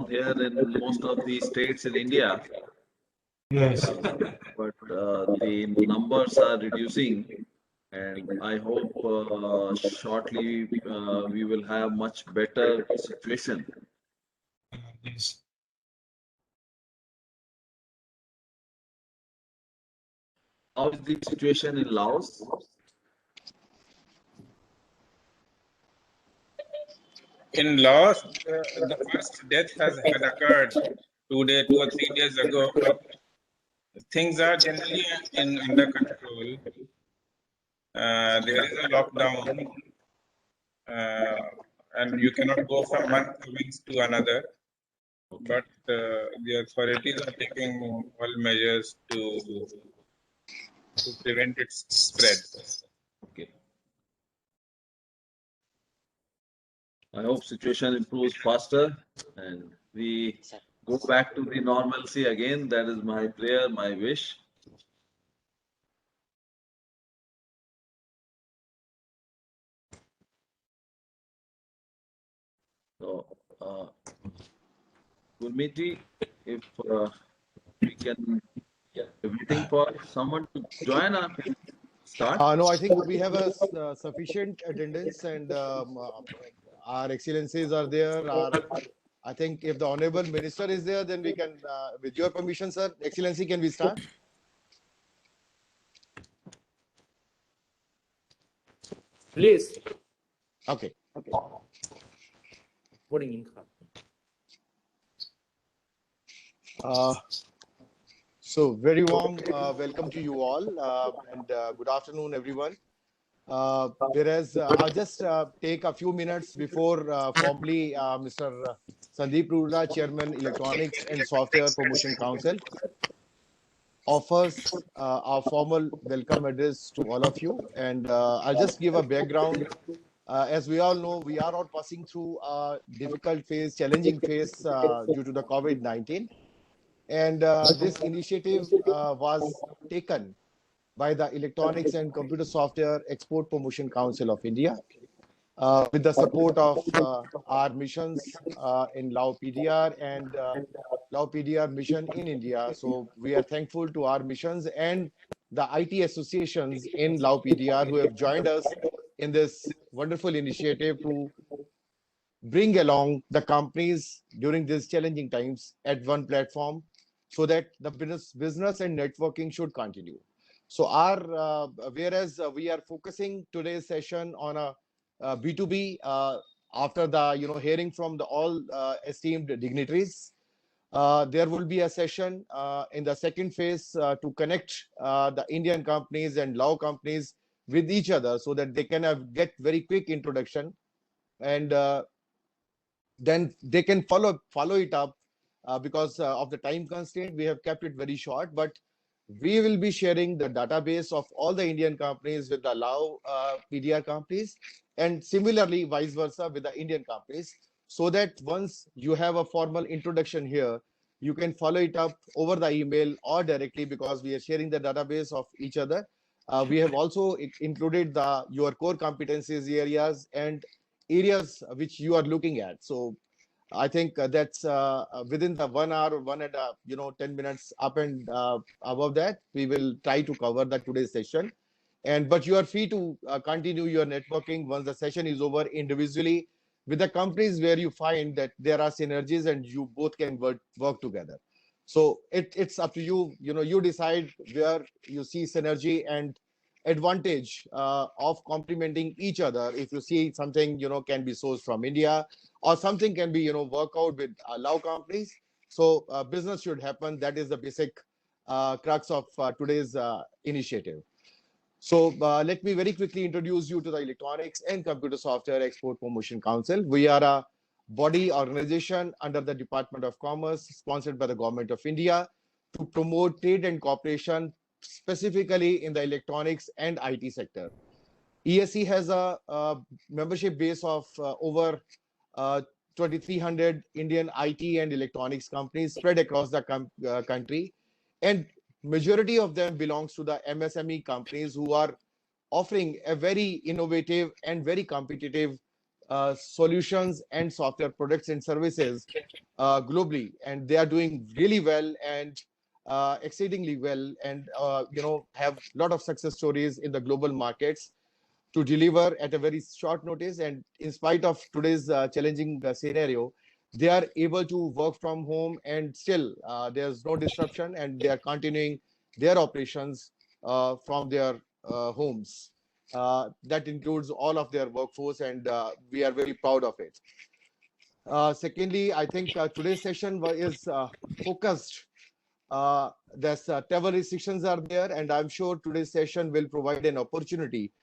here in most of the states in India, Yes. but the numbers are reducing, and I hope shortly we will have much better situation. Yes. How is the situation in Laos? In Laos, the first death had occurred 2 or 3 days ago, but things are generally under control. There is a lockdown, and you cannot go from one province to another. But the authorities are taking all measures to prevent its spread. Okay. I hope situation improves faster and we go back to the normalcy again. That is my prayer, my wish. So, Gurmeet, if we can, waiting for someone to join us, start. No, I think we have a sufficient attendance, and our excellencies are there. I think if the honorable minister is there, then we can, with your permission, sir, excellency, can we start? Please. Okay. Morning in So very warm welcome to you all, and good afternoon, everyone. Whereas I'll just take a few minutes before formally Mr. Sandeep Rudra, Chairman, Electronics and Software Promotion Council, offers our formal welcome address to all of you. And I'll just give a background. As we all know, we are all passing through a difficult phase, challenging phase due to the COVID-19. And this initiative was taken by the Electronics and Computer Software Export Promotion Council of India, with the support of our missions in Laos PDR and Laos PDR mission in India. So we are thankful to our missions and the IT associations in Laos PDR who have joined us in this wonderful initiative to bring along the companies during these challenging times at one platform so that the business and networking should continue. So whereas we are focusing today's session on a B2B after the hearing from the all esteemed dignitaries, there will be a session in the second phase to connect the Indian companies and Lao companies with each other so that they can get very quick introduction, and then they can follow it up. Because of the time constraint, we have kept it very short, but we will be sharing the database of all the Indian companies with the Lao PDR companies, and similarly vice versa with the Indian companies, so that once you have a formal introduction here, you can follow it up over the email or directly, because we are sharing the database of each other. We have also included your core competencies areas and areas which you are looking at. So I think that's within the 1 hour, 10 minutes up and above that, we will try to cover the today's session. But you are free to continue your networking once the session is over individually with the companies where you find that there are synergies and you both can work together. So it's up to you. You decide where you see synergy and advantage of complementing each other. If you see something can be sourced from India, or something can be work out with Lao companies, so business should happen. That is the basic crux of today's initiative. So let me very quickly introduce you to the Electronics and Computer Software Export Promotion Council. We are a body organization under the Department of Commerce, sponsored by the Government of India, to promote trade and cooperation, specifically in the electronics and IT sector. ESC has a membership base of over 2,300 Indian IT and electronics companies spread across the country, and majority of them belongs to the MSME companies who are offering a very innovative and very competitive solutions and software products and services globally, and they are doing really well and exceedingly well, and have a lot of success stories in the global markets to deliver at a very short notice. And in spite of today's challenging scenario, they are able to work from home, and still there's no disruption, and they are continuing their operations from their homes. That includes all of their workforce, and we are very proud of it. Secondly, I think today's session is focused. There's travel restrictions are there, and I'm sure today's session will provide an opportunity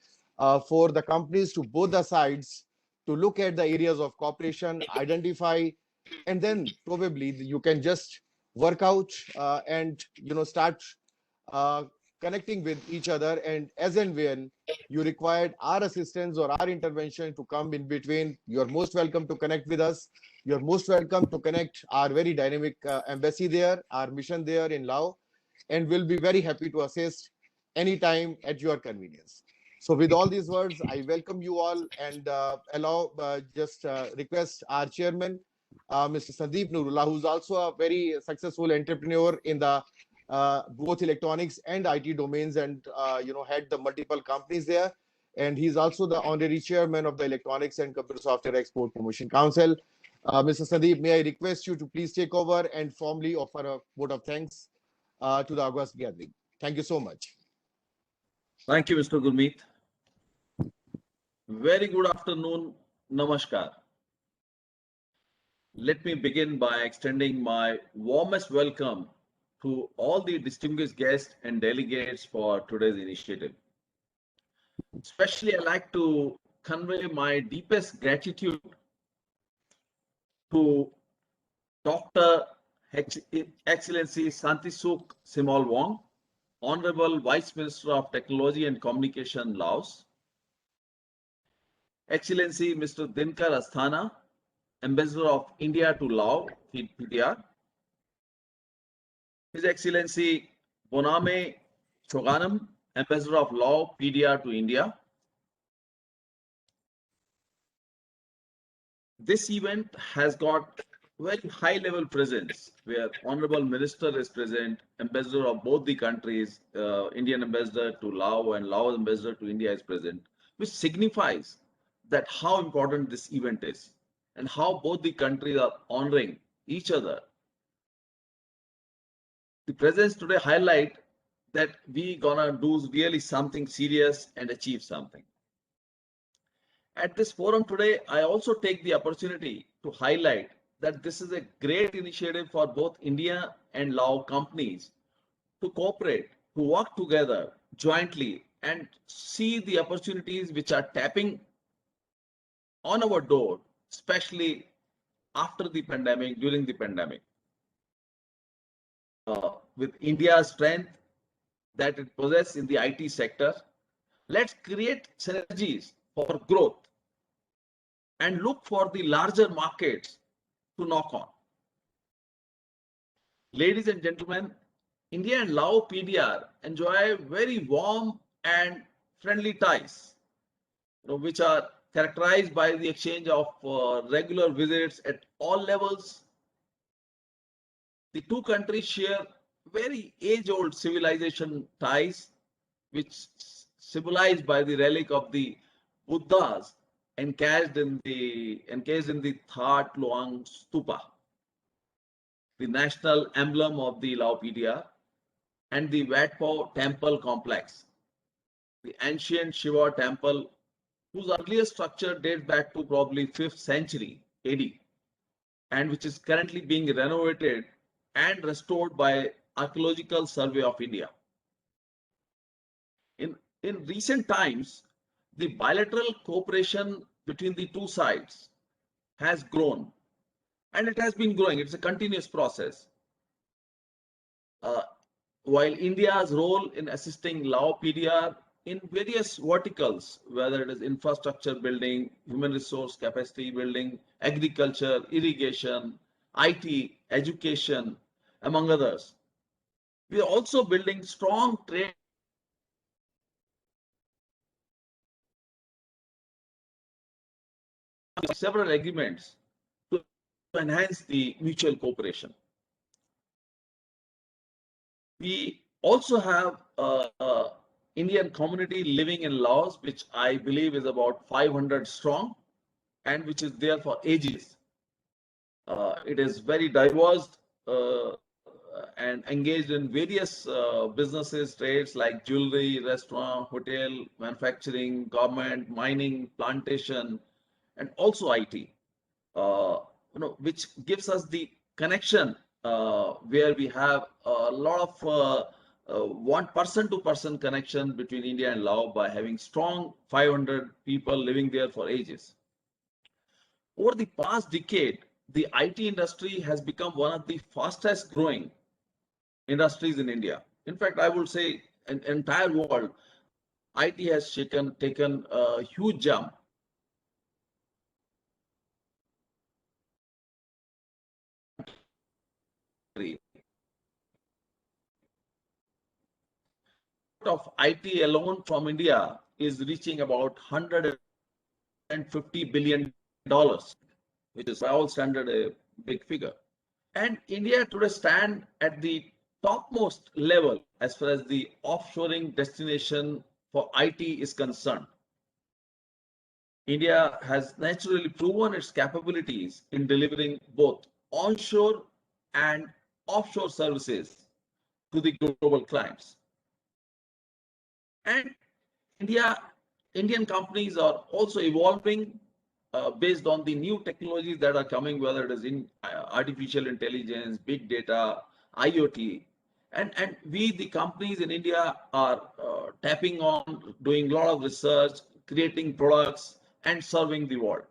for the companies to both the sides to look at the areas of cooperation, identify, and then probably you can just work out and start uh, connecting with each other. And as and when you required our assistance or our intervention to come in between, you're most welcome to connect with us. You're most welcome to connect our very dynamic embassy there, our mission there in Laos, and we'll be very happy to assist anytime at your convenience. So with all these words, I welcome you all, and just request our chairman, Mr. Sandeep Nurullah, who's also a very successful entrepreneur in the both electronics and IT domains, and had the multiple companies there. And he's also the honorary chairman of the Electronics and Computer Software Export Promotion Council. Mr. Sandeep, may I request you to please take over and formally offer a vote of thanks to the August gathering. Thank you so much. Thank you, Mr. Gurmeet. Very good afternoon. Namaskar. Let me begin by extending my warmest welcome to all the distinguished guests and delegates for today's initiative. Especially, I'd like to convey my deepest gratitude to Dr. Excellency Santisuk Simol Wong, Honorable Vice Minister of Technology and Communication, Laos, Excellency Mr. Dinkar Asthana, Ambassador of India to Laos, PDR, His Excellency Boname Choganam, Ambassador of Laos, PDR to India. This event has got very high level presence where Honorable Minister is present, Ambassador of both the countries, Indian Ambassador to Laos and Laos Ambassador to India is present, which signifies that how important this event is and how both the countries are honoring each other. The presence today highlight that we gonna do really something serious and achieve something. At this forum today, I also take the opportunity to highlight that this is a great initiative for both India and Laos companies to cooperate, to work together jointly and see the opportunities which are tapping on our door, especially after the pandemic, during the pandemic. With India's strength that it possesses in the IT sector, let's create synergies for growth and look for the larger markets to knock on. Ladies and gentlemen, India and Laos PDR enjoy very warm and friendly ties, which are characterized by the exchange of regular visits at all levels. The two countries share very age-old civilization ties, which symbolized by the relic of the Buddhas encased in the That Luang Stupa, the national emblem of the Lao PDR, and the Wat Po temple complex, the ancient Shiva temple, whose earliest structure dates back to probably 5th century AD, and which is currently being renovated and restored by Archaeological Survey of India. In recent times, the bilateral cooperation between the two sides has grown, and it has been growing. It's a continuous process. While India's role in assisting Lao PDR in various verticals, whether it is infrastructure building, human resource capacity building, agriculture, irrigation, IT, education, among others, we are also building strong trade several agreements to enhance the mutual cooperation. We also have Indian community living in Laos, which I believe is about 500 strong and which is there for ages. It is very diverse and engaged in various businesses, trades like jewelry, restaurant, hotel, manufacturing, government, mining, plantation, and also IT. Which gives us the connection where we have a lot of one person to person connection between India and Laos by having strong 500 people living there for ages. Over the past decade, the IT industry has become one of the fastest growing industries in India. In fact, I would say in the entire world, IT has taken a huge jump. Of IT alone from India is reaching about $150 billion, which is by all standard a big figure. And India today stand at the topmost level as far as the offshoring destination for IT is concerned. India has naturally proven its capabilities in delivering both onshore and offshore services to the global clients. And Indian companies are also evolving based on the new technologies that are coming, whether it is in artificial intelligence, big data, IoT. And we, the companies in India, are tapping on, doing a lot of research, creating products, and serving the world.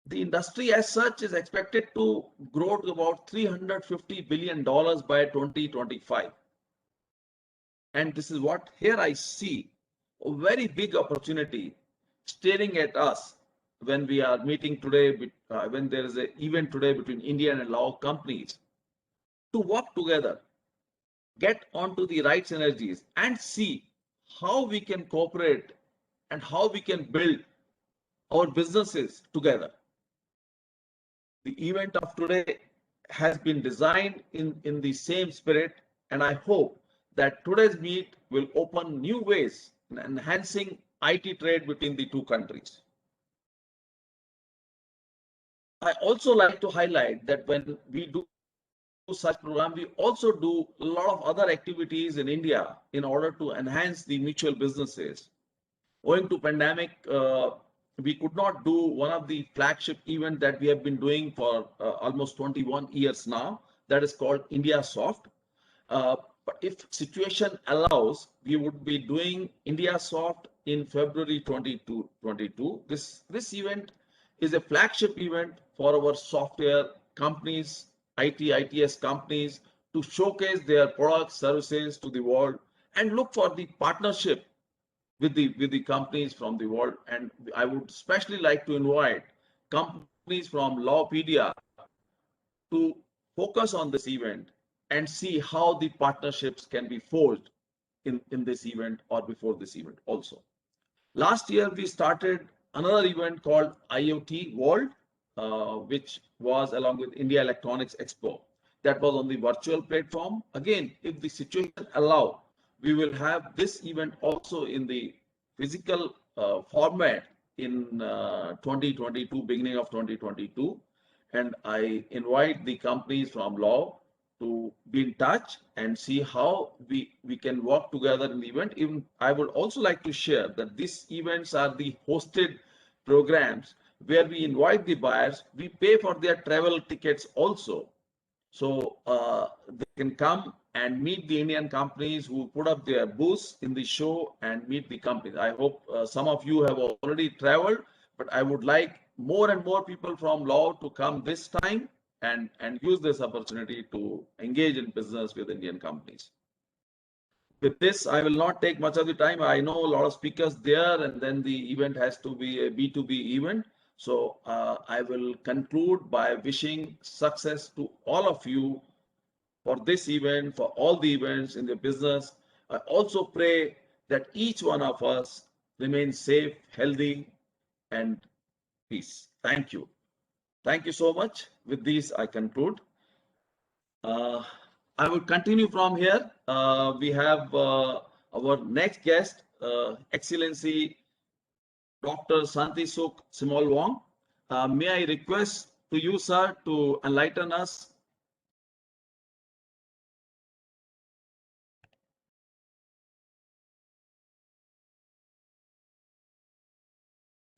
The industry as such is expected to grow to about $350 billion by 2025. And this is what here I see a very big opportunity staring at us when we are meeting today, when there is an event today between Indian and Laos companies to work together, get onto the right synergies and see how we can cooperate and how we can build our businesses together. The event of today has been designed in the same spirit, and I hope that today's meet will open new ways in enhancing IT trade between the two countries. I also like to highlight that when we do such program, we also do a lot of other activities in India in order to enhance the mutual businesses. Owing to pandemic, we could not do one of the flagship event that we have been doing for almost 21 years now. That is called India Soft. But if situation allows, we would be doing India Soft in February 2022. This event is a flagship event for our software companies, ITS companies to showcase their products, services to the world and look for the partnership with the companies from the world. And I would especially like to invite companies from Laopedia to focus on this event and see how the partnerships can be forged in this event or before this event also. Last year, we started another event called IoT World, which was along with India Electronics Expo. That was on the virtual platform. Again, if the situation allow, we will have this event also in the physical format in 2022, beginning of 2022. And I invite the companies from Laos to be in touch and see how we can work together in the event. Even I would also like to share that these events are the hosted programs where we invite the buyers, we pay for their travel tickets also. So they can come and meet the Indian companies who put up their booths in the show and meet the companies. I hope some of you have already traveled, but I would like more and more people from Laos to come this time and use this opportunity to engage in business with Indian companies. With this, I will not take much of the time. I know a lot of speakers there, and then the event has to be a B2B event. So I will conclude by wishing success to all of you for this event, for all the events in the business. I also pray that each one of us remains safe, healthy, and peace. Thank you. Thank you so much. With this, I conclude. I will continue from here. We have our next guest, Excellency Dr. Santi Suk Simolwong. May I request to you, sir, to enlighten us?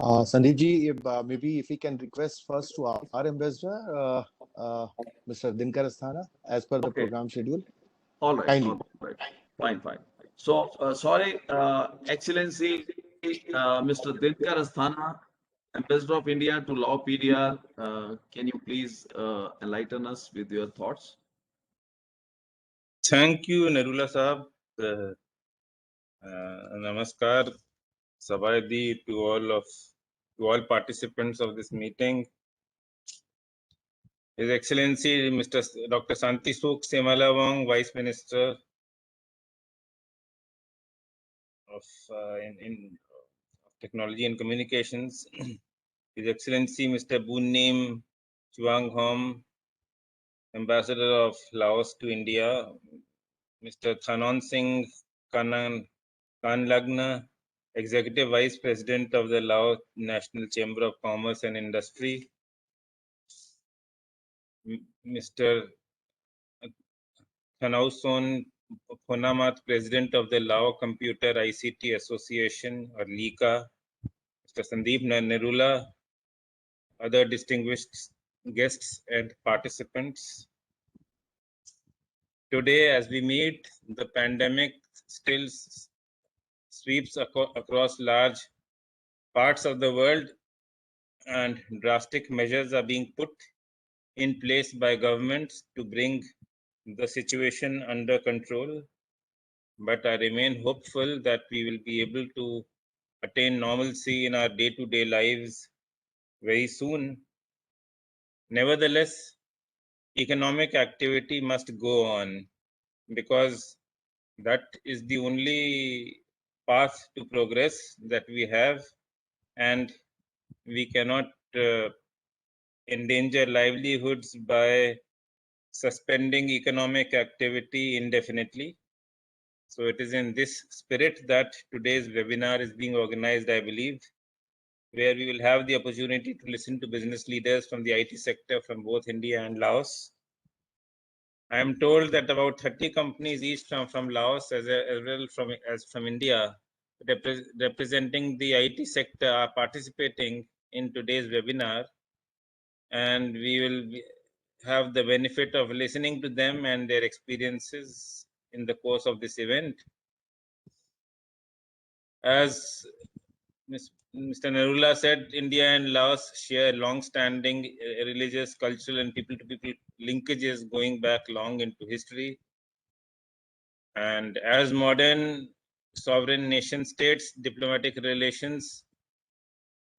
Sandeep ji, maybe if we can request first to our ambassador, Mr. Dinkar Asthana, as per the Okay. program schedule. All right. Kindly. All right. Fine, fine. So, sorry, Excellency, Mr. Dinkar Asthana, Ambassador of India to Law PDR, can you please enlighten us with your thoughts? Thank you, Nerula Sahab. Namaskar, Sabayadi to all participants of this meeting. His Excellency Mr. Dr. Santi Suk Semalawang, Vice Minister of Technology and Communications. His Excellency Mr. Bunim Chuanghom, Ambassador of Laos to India. Mr. Thanon Singh Kanlagna, Executive Vice President of the Laos National Chamber of Commerce and Industry. Mr. Thanauson Phonamat, President of the Lao Computer ICT Association or LICA. Mr. Sandeep Nerula, other distinguished guests and participants. Today, as we meet, the pandemic still sweeps across large parts of the world, and drastic measures are being put in place by governments to bring the situation under control. But I remain hopeful that we will be able to attain normalcy in our day-to-day lives very soon. Nevertheless, economic activity must go on, because that is the only path to progress that we have, and we cannot endanger livelihoods by suspending economic activity indefinitely. So it is in this spirit that today's webinar is being organized, I believe, where we will have the opportunity to listen to business leaders from the IT sector from both India and Laos. I am told that about 30 companies, each from Laos as well from India, representing the IT sector, are participating in today's webinar, and we will have the benefit of listening to them and their experiences in the course of this event. As Mr. Nerula said, India and Laos share long-standing religious, cultural, and people-to-people linkages going back long into history. And as modern sovereign nation states, diplomatic relations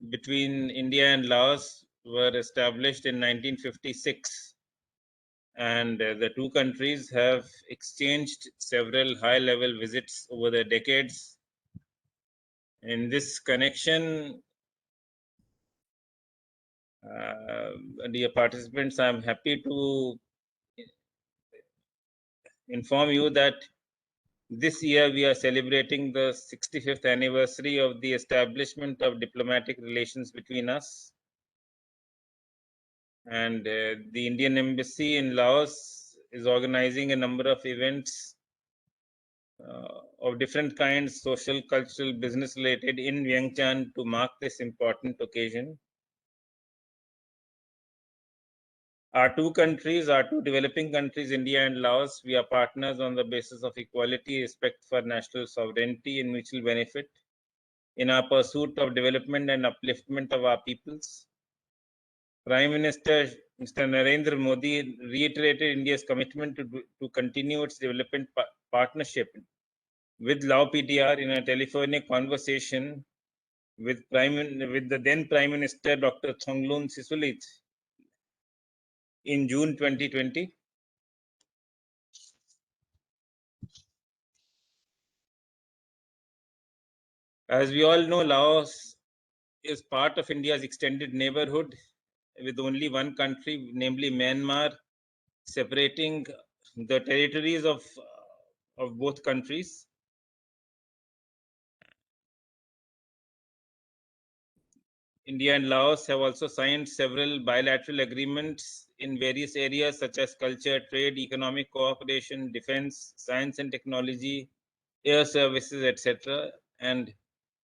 between India and Laos were established in 1956. And the two countries have exchanged several high-level visits over the decades. In this connection, dear participants, I'm happy to inform you that this year we are celebrating the 65th anniversary of the establishment of diplomatic relations between us. And the Indian Embassy in Laos is organizing a number of events of different kinds, social, cultural, business related, in Vientiane to mark this important occasion. Our two developing countries, India and Laos, we are partners on the basis of equality, respect for national sovereignty, and mutual benefit in our pursuit of development and upliftment of our peoples. Prime Minister Mr. Narendra Modi reiterated India's commitment to continue its development partnership with Lao PDR in a telephonic conversation with the then Prime Minister Dr. Thongloun Sisulit in June 2020. As we all know, Laos is part of India's extended neighborhood, with only one country, namely Myanmar, separating the territories of both countries. India and Laos have also signed several bilateral agreements in various areas such as culture, trade, economic cooperation, defense, science and technology, air services, etc. And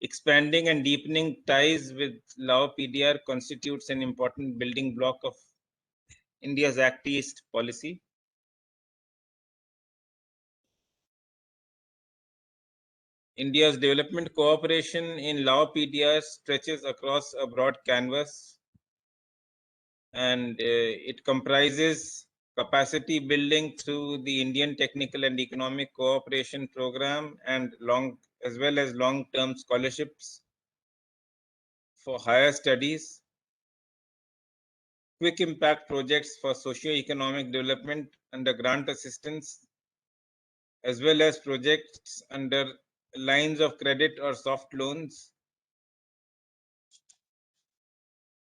expanding and deepening ties with Lao PDR constitutes an important building block of India's Act East policy. India's development cooperation in Lao PDR stretches across a broad canvas, and it comprises capacity building through the Indian Technical and Economic Cooperation Program, and as well as long-term scholarships for higher studies, quick impact projects for socio-economic development under grant assistance, as well as projects under lines of credit or soft loans.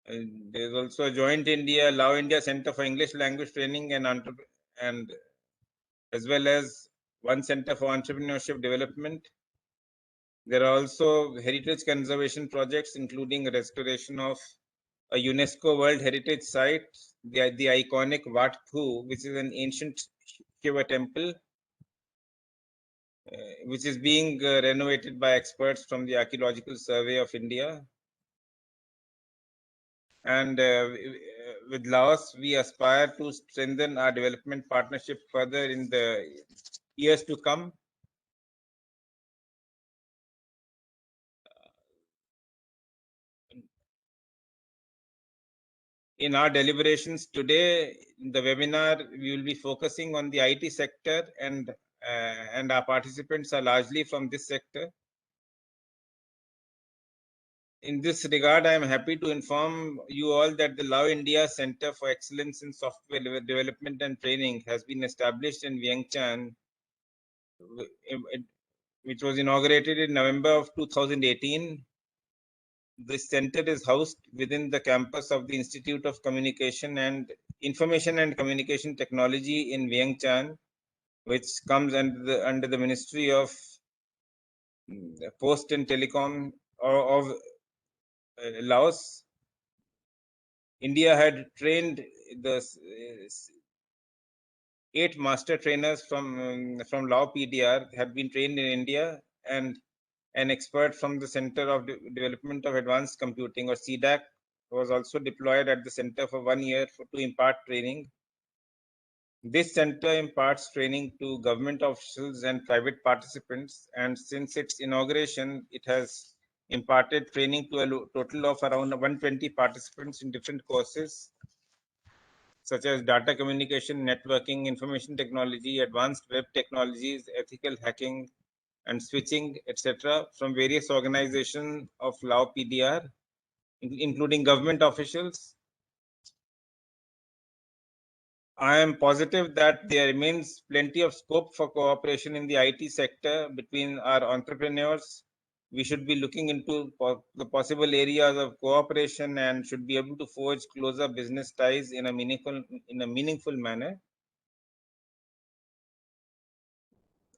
There's also a joint Lao India Center for English Language Training and as well as one Center for Entrepreneurship Development. There are also heritage conservation projects, including restoration of a UNESCO World Heritage Site, the iconic Wat Phu, which is an ancient Shiva temple, which is being renovated by experts from the Archaeological Survey of India. And with Laos, we aspire to strengthen our development partnership further in the years to come. In our deliberations today, in the webinar, we will be focusing on the IT sector, and our participants are largely from this sector. In this regard, I am happy to inform you all that the Lao India Center for Excellence in Software Development and Training has been established in Vientiane, which was inaugurated in November of 2018. This center is housed within the campus of the Institute of Communication and Information and Communication Technology in Vientiane, which comes under the Ministry of Post and Telecom of Laos. India had trained the 8 master trainers from Lao PDR had been trained in India, and an expert from the Center of Development of Advanced Computing, or CDAC, was also deployed at the center for 1 year to impart training. This center imparts training to government officials and private participants, and since its inauguration, it has imparted training to a total of around 120 participants in different courses, such as data communication, networking, information technology, advanced web technologies, ethical hacking, and switching, etc., from various organizations of Lao PDR, including government officials. I am positive that there remains plenty of scope for cooperation in the IT sector between our entrepreneurs. We should be looking into the possible areas of cooperation and should be able to forge closer business ties in a meaningful manner.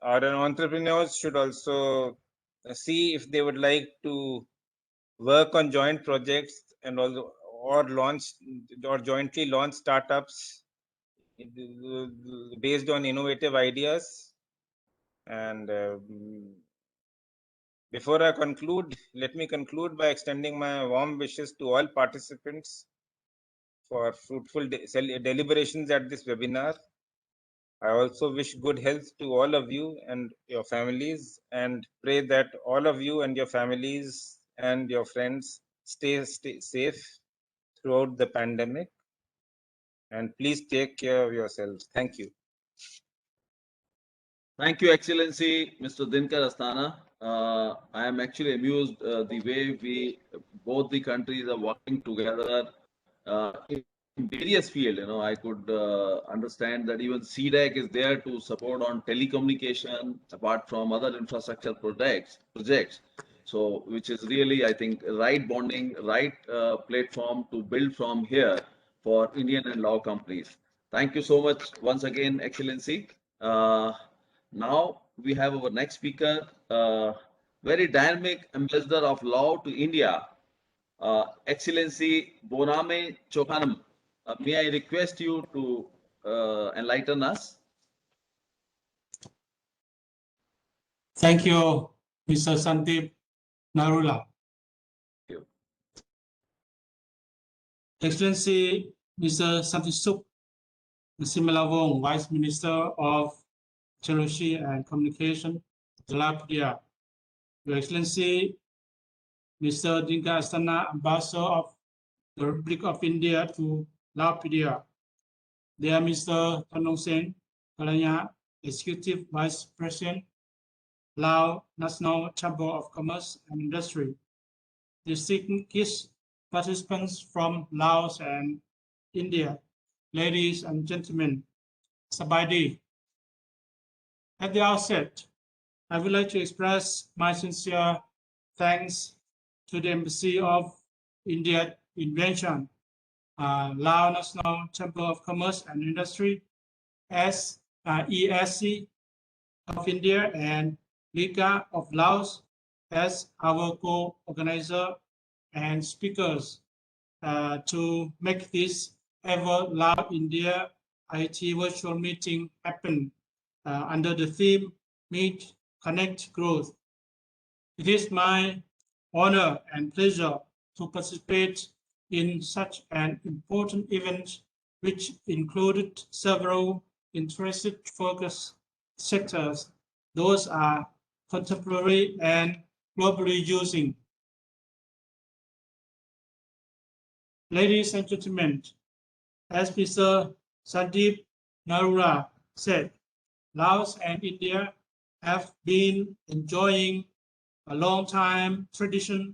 Our entrepreneurs should also see if they would like to work on joint projects and also or jointly launch startups based on innovative ideas. And before I conclude, let me conclude by extending my warm wishes to all participants for fruitful deliberations at this webinar. I also wish good health to all of you and your families, and pray that all of you and your families and your friends stay safe throughout the pandemic, and please take care of yourselves. Thank you. Thank you, Excellency, Mr. Dinkar Asthana. I am actually amused the way both the countries are working together in various fields. I could understand that even CDAC is there to support on telecommunication, apart from other infrastructure projects. So, which is really, I think, right bonding, right platform to build from here for Indian and Lao companies. Thank you so much once again, Excellency. Now we have our next speaker, very dynamic ambassador of Lao to India, Excellency Boname Chokanam. May I request you to enlighten us? Thank you, Mr. Sandeep Narula. Thank you. Excellency, Mr. Santisuk Simalawong, Vice Minister of Technology and Communication, Laos. Your Excellency, Mr. Dinka Astana, Ambassador of the Republic of India to Laos. Dear Mr. Tanong Sen Kalanya, Executive Vice President, Laos National Chamber of Commerce and Industry, distinguished participants from Laos and India, ladies and gentlemen, Sabadi. At the outset, I would like to express my sincere thanks to the Embassy of India Invention, Laos National Chamber of Commerce and Industry, ESC of India, and Liga of Laos as our co-organizer and speakers to make this ever Laos India IT virtual meeting happen under the theme Meet, Connect, Growth. It is my honor and pleasure to participate in such an important event, which included several interested focus sectors. Those are contemporary and globally using. Ladies and gentlemen, as Mr. Sandeep Narula said, Laos and India have been enjoying a long time traditional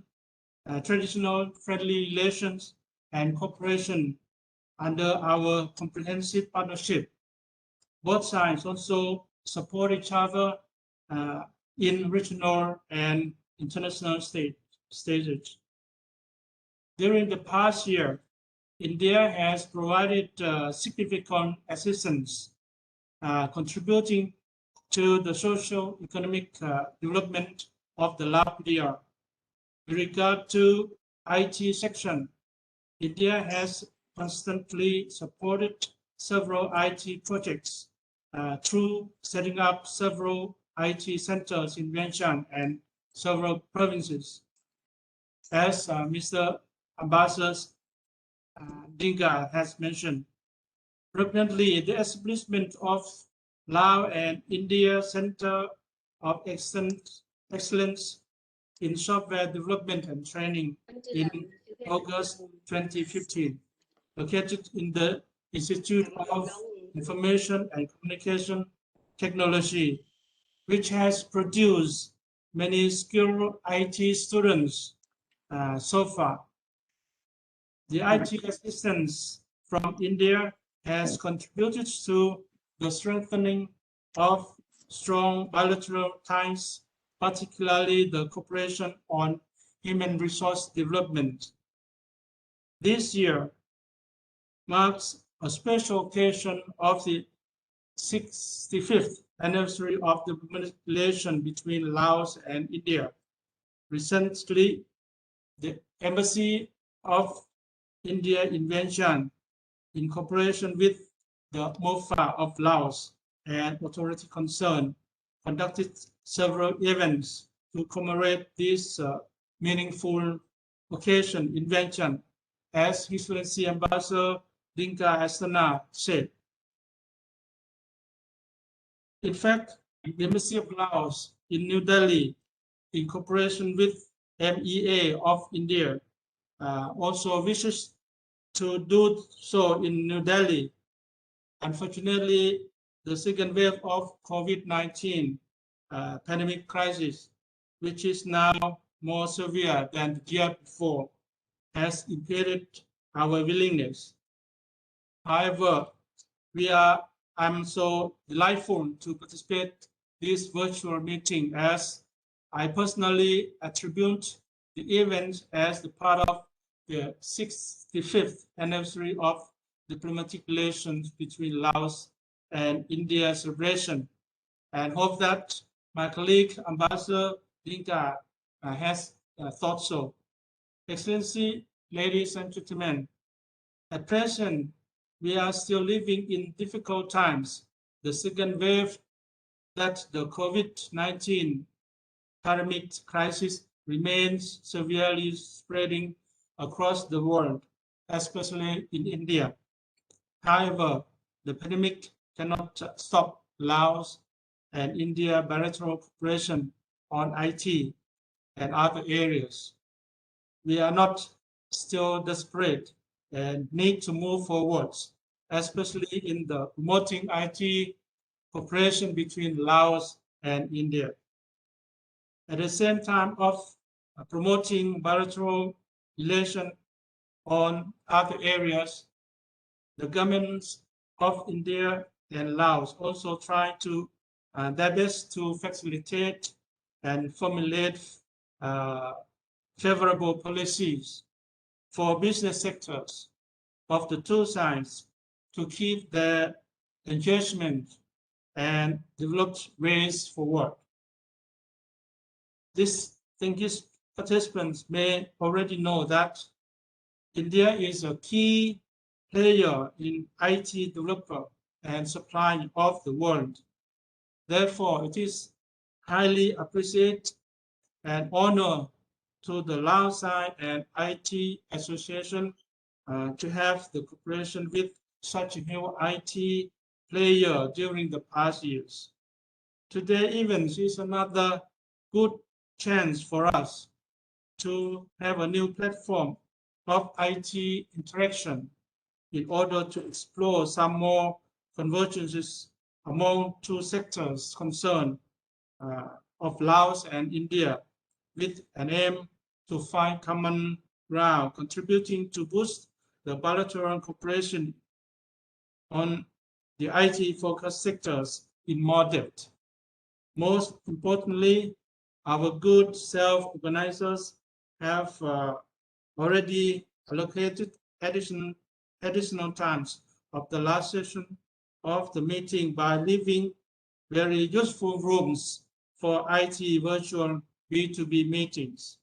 friendly relations and cooperation under our comprehensive partnership. Both sides also support each other in regional and international stages. During the past year, India has provided significant assistance, contributing to the socio-economic development of the Laos. With regard to IT section, India has constantly supported several IT projects through setting up several IT centers in Vientiane and several provinces. As Mr. Ambassador Dinga has mentioned, frequently the establishment of Laos and India Center of Excellence in Software Development and Training in August 2015, located in the Institute of Information and Communication Technology, which has produced many skilled IT students so far. The IT assistance from India has contributed to the strengthening of strong bilateral ties, particularly the cooperation on human resource development. This year marks a special occasion of the 65th anniversary of the relation between Laos and India. Recently, the Embassy of India in Vientiane, in cooperation with the MOFA of Laos and authority concerned, conducted several events to commemorate this meaningful occasion in Vientiane, as His Excellency Ambassador Dinka Astana said. In fact, the Embassy of Laos in New Delhi, in cooperation with MEA of India, also wishes to do so in New Delhi. Unfortunately, the second wave of COVID-19 pandemic crisis, which is now more severe than the year before, has impeded our willingness. However, I'm so delightful to participate in this virtual meeting, as I personally attribute the event as the part of the 65th anniversary of diplomatic relations between Laos and India celebration, and hope that my colleague Ambassador Dinka has thought so. Excellency, ladies and gentlemen, at present, we are still living in difficult times. The second wave that the COVID-19 pandemic crisis remains severely spreading across the world, especially in India. However, the pandemic cannot stop Laos and India bilateral cooperation on IT and other areas. We are not still desperate and need to move forward, especially in the promoting IT cooperation between Laos and India. At the same time of promoting bilateral relations on other areas, the governments of India and Laos also try to their best to facilitate and formulate favorable policies for business sectors of the two sides to keep their engagement and develop ways forward. Distinguished participants may already know that India is a key player in IT developer and supply of the world. Therefore, it is highly appreciated and honor to the Laos side and IT Association to have the cooperation with such a new IT player during the past years. Today event is another good chance for us to have a new platform of IT interaction in order to explore some more convergences among two sectors concerned of Laos and India, with an aim to find common ground, contributing to boost the bilateral cooperation on the IT-focused sectors in more depth. Most importantly, our good self-organizers have already allocated additional times of the last session of the meeting by leaving very useful rooms for IT virtual B2B meetings.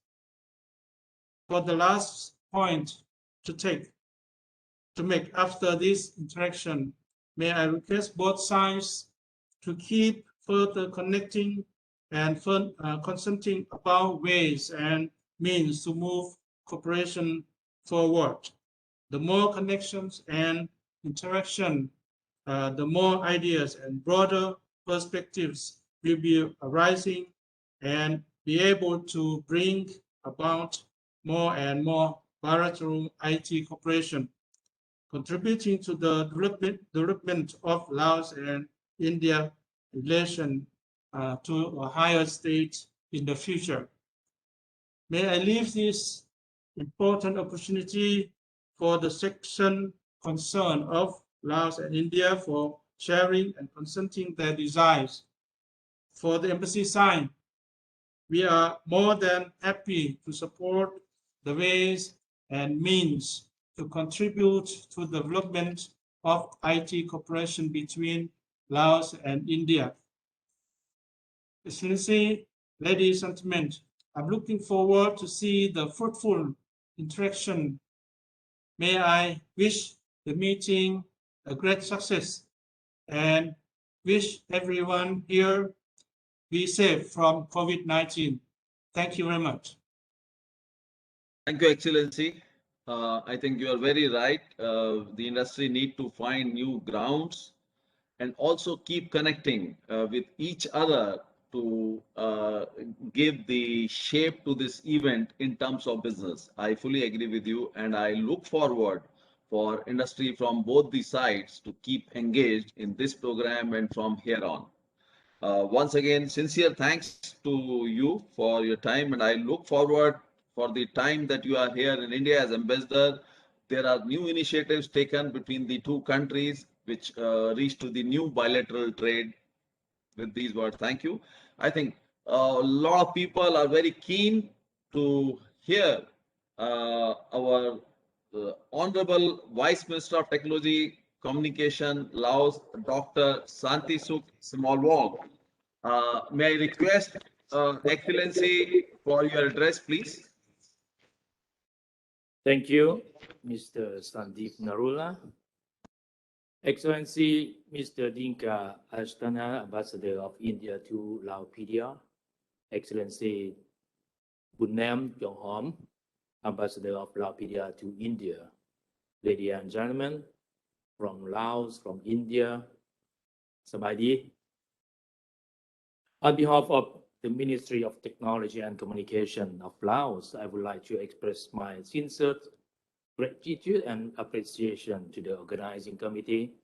For the last point to make after this interaction, may I request both sides to keep further connecting and consulting about ways and means to move cooperation forward. The more connections and interaction, the more ideas and broader perspectives will be arising and be able to bring about more and more bilateral IT cooperation, contributing to the development of Laos and India relation to a higher state in the future. May I leave this important opportunity for the section concerned of Laos and India for sharing and consulting their desires. For the embassy side, we are more than happy to support the ways and means to contribute to the development of IT cooperation between Laos and India. Excellency, ladies and gentlemen, I'm looking forward to see the fruitful interaction. May I wish the meeting a great success and wish everyone here be safe from COVID-19. Thank you very much. Thank you, Excellency. I think you are very right. The industry need to find new grounds and also keep connecting with each other to give the shape to this event in terms of business. I fully agree with you, and I look forward for industry from both the sides to keep engaged in this program and from here on. Once again, sincere thanks to you for your time, and I look forward for the time that you are here in India as ambassador. There are new initiatives taken between the two countries, which reach to the new bilateral trade. With these words, thank you. I think A lot of people are very keen to hear our Honorable Vice Minister of Technology, Communication, Laos, Dr. Santi Suk Smallwong. May I request Excellency for your address, please? Thank you, Mr. Sandeep Narula. Excellency, Mr. Dinka Ashtana, Ambassador of India to Laopedia. Excellency Bunnam Yonghom, Ambassador of Laopedia to India. Ladies and gentlemen, from Laos, from India, Sabadi. On behalf of the Ministry of Technology and Communication of Laos, I would like to express my sincere gratitude and appreciation to the organizing committee,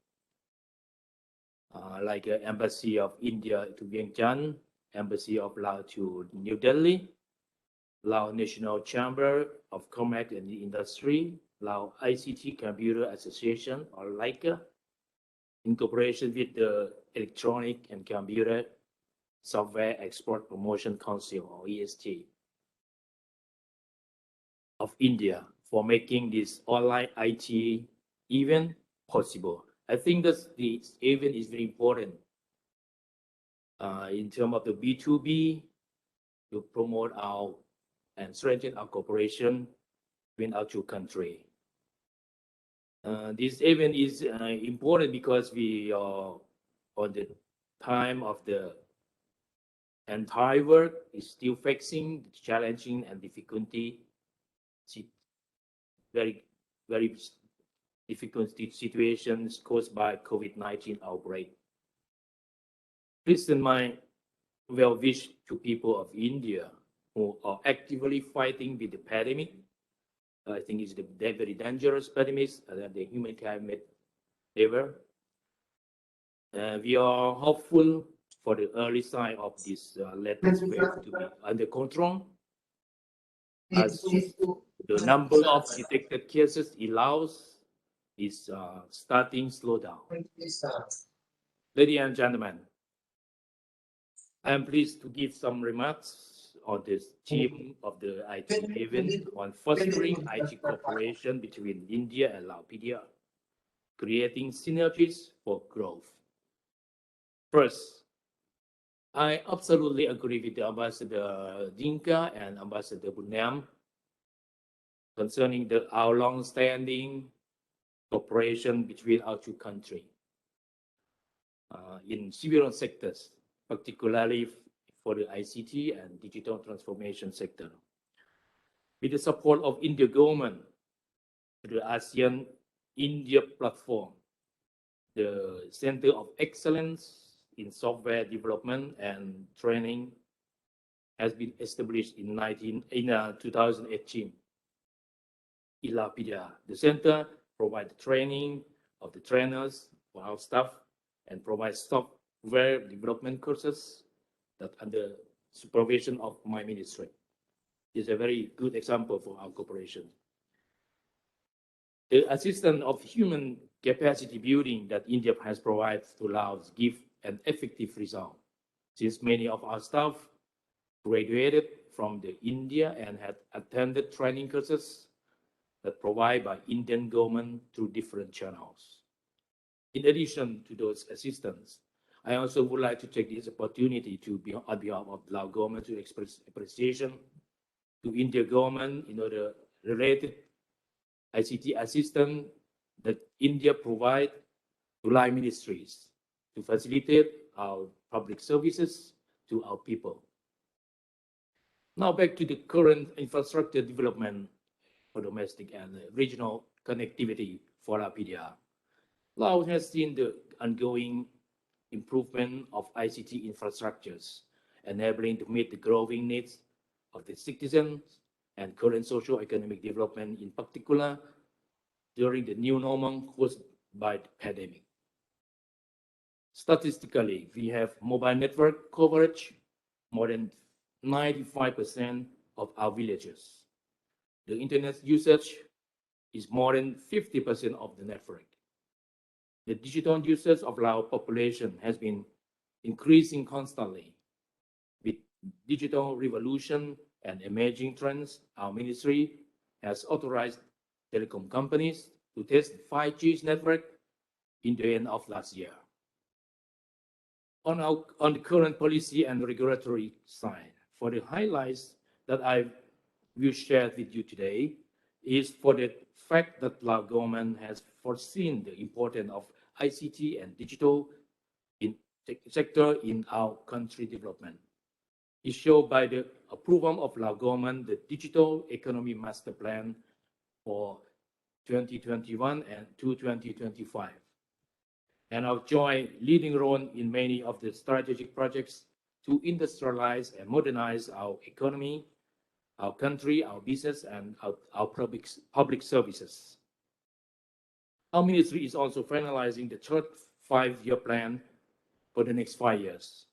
like Embassy of India to Vientiane, Embassy of Laos to New Delhi, Laos National Chamber of Commerce and Industry, Laos ICT Computer Association, or LICA, in cooperation with the Electronic and Computer Software Export Promotion Council, or EST, of India for making this online IT event possible. I think that this event is very important in terms of the B2B to promote our and strengthen our cooperation between our two countries. This event is important because we are on the time of the entire world is still facing challenging and difficulty, very difficult situations caused by COVID-19 outbreak. Please send my well wish to people of India who are actively fighting with the pandemic. I think it's the very dangerous pandemic that the humankind made ever. We are hopeful for the early sign of this latest wave to be under control, as the number of detected cases in Laos is starting to slow down. Ladies and gentlemen, I am pleased to give some remarks on the theme of the IT event on fostering IT cooperation between India and Laopedia, creating synergies for growth. First, I absolutely agree with the Ambassador Dinka and Ambassador Bunnam concerning our long-standing cooperation between our two countries in several sectors, particularly for the ICT and digital transformation sector. With the support of India government, the ASEAN India platform, the Center of Excellence in Software Development and Training has been established in 2018. In Laopedia, the center provides training of the trainers for our staff and provides software development courses that under supervision of my ministry. It's a very good example for our cooperation. The assistance of human capacity building that India has provided to Laos give an effective result, since many of our staff graduated from the India and had attended training courses that provided by Indian government through different channels. In addition to those assistance, I also would like to take this opportunity to be on behalf of the Lao government to express appreciation to India government in order related ICT assistance that India provide to Lao ministries to facilitate our public services to our people. Now back to the current infrastructure development for domestic and regional connectivity for Laopedia. Laos has seen the ongoing improvement of ICT infrastructures, enabling to meet the growing needs of the citizens and current socio-economic development, in particular during the new normal caused by the pandemic. Statistically, we have mobile network coverage more than 95% of our villages. The internet usage is more than 50% of the network. The digital usage of our population has been increasing constantly, with digital revolution and emerging trends, our ministry has authorized telecom companies to test 5G network in the end of last year. On the current policy and regulatory side, for the highlights that I will share with you today is for the fact that Lao government has foreseen the importance of ICT and digital sector in our country development. Is shown by the approval of Lao government the Digital Economy Master Plan for 2021 and to 2025. And our joint leading role in many of the strategic projects to industrialize and modernize our economy, our country, our business, and our public services. Our ministry is also finalizing the third 5-year plan for the next 5 years,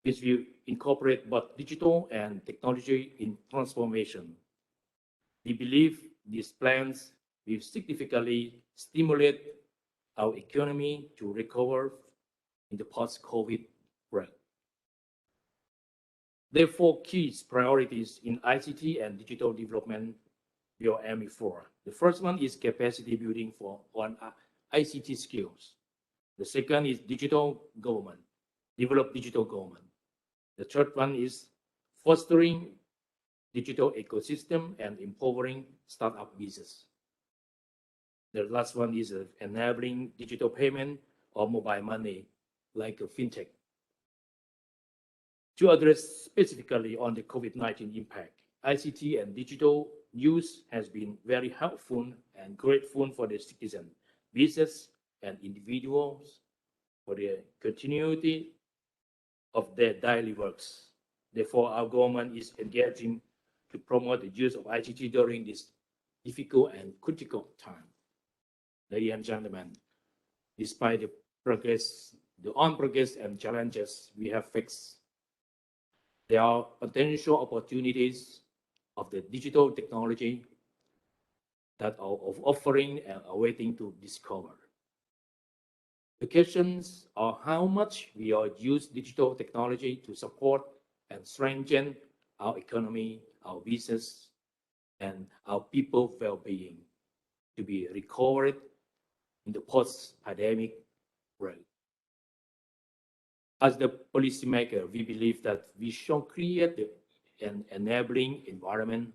which will incorporate both digital and technology in transformation. We believe these plans will significantly stimulate our economy to recover in the post-COVID world. Therefore, key priorities in ICT and digital development we are aiming for. The first one is capacity building on ICT skills. The second is digital government, develop digital government. The third one is fostering digital ecosystem and empowering startup business. The last one is enabling digital payment or mobile money like a fintech. To address specifically on the COVID-19 impact, ICT and digital use has been very helpful and grateful for the citizen, business, and individuals for the continuity of their daily works. Therefore, our government is engaging to promote the use of ICT during this difficult and critical time. Ladies and gentlemen, despite the progress and challenges we have faced, there are potential opportunities of the digital technology that are of offering and are waiting to discover. The questions are how much we are use digital technology to support and strengthen our economy, our business, and our people well-being to be recovered in the post-pandemic world. As the policymaker, we believe that we should create an enabling environment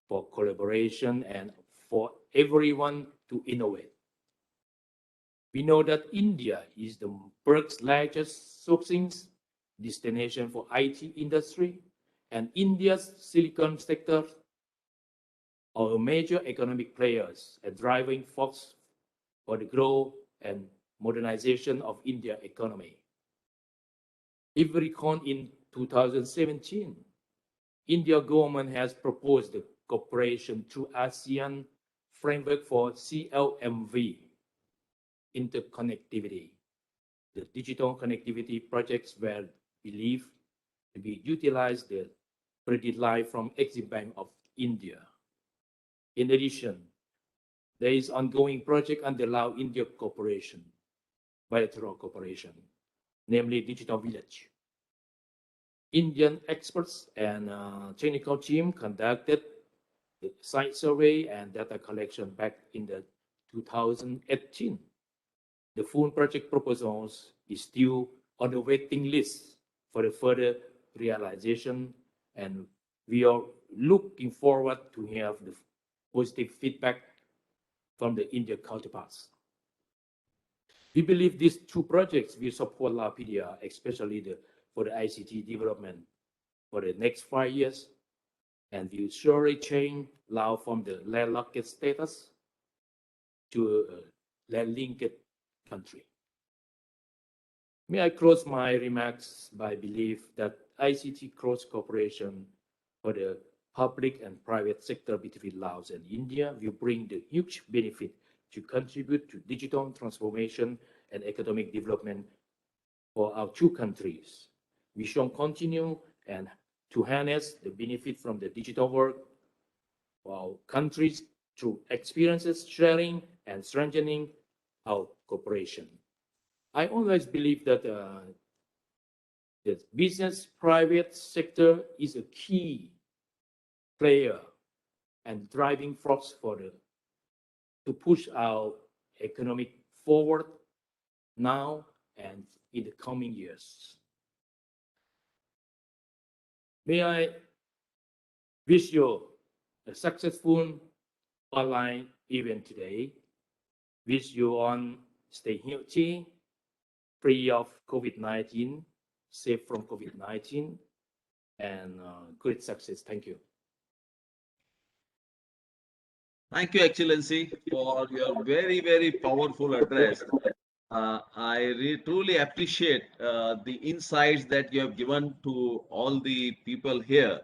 for collaboration and for everyone to innovate. We know that India is the world's largest sourcing destination for IT industry, and India's silicon sector are major economic players and driving force for the growth and modernization of India's economy. If we recall in 2017, India government has proposed the cooperation through ASEAN framework for CLMV, interconnectivity. The digital connectivity projects were believed to be utilized the credit line from Exim Bank of India. In addition, there is ongoing project under Lao-India cooperation, bilateral cooperation, namely Digital Village. Indian experts and technical team conducted the site survey and data collection back in the 2018. The full project proposals is still on the waiting list for the further realization, and we are looking forward to have the positive feedback from the Indian counterparts. We believe these two projects will support Laopedia, especially for the ICT development for the next 5 years, and will surely change Lao from the landlocked status to a land-linked country. May I close my remarks by belief that ICT cross cooperation for the public and private sector between Laos and India will bring the huge benefit to contribute to digital transformation and economic development for our two countries. We shall continue and to harness the benefit from the digital world for our countries through experiences sharing and strengthening our cooperation. I always believe that the business private sector is a key player and driving force to push our economic forward now and in the coming years. May I wish you a successful online event today. Wish you all stay healthy, free of COVID-19, safe from COVID-19, and great success. Thank you. Thank you, Excellency, for your very, very powerful address. I truly appreciate the insights that you have given to all the people here,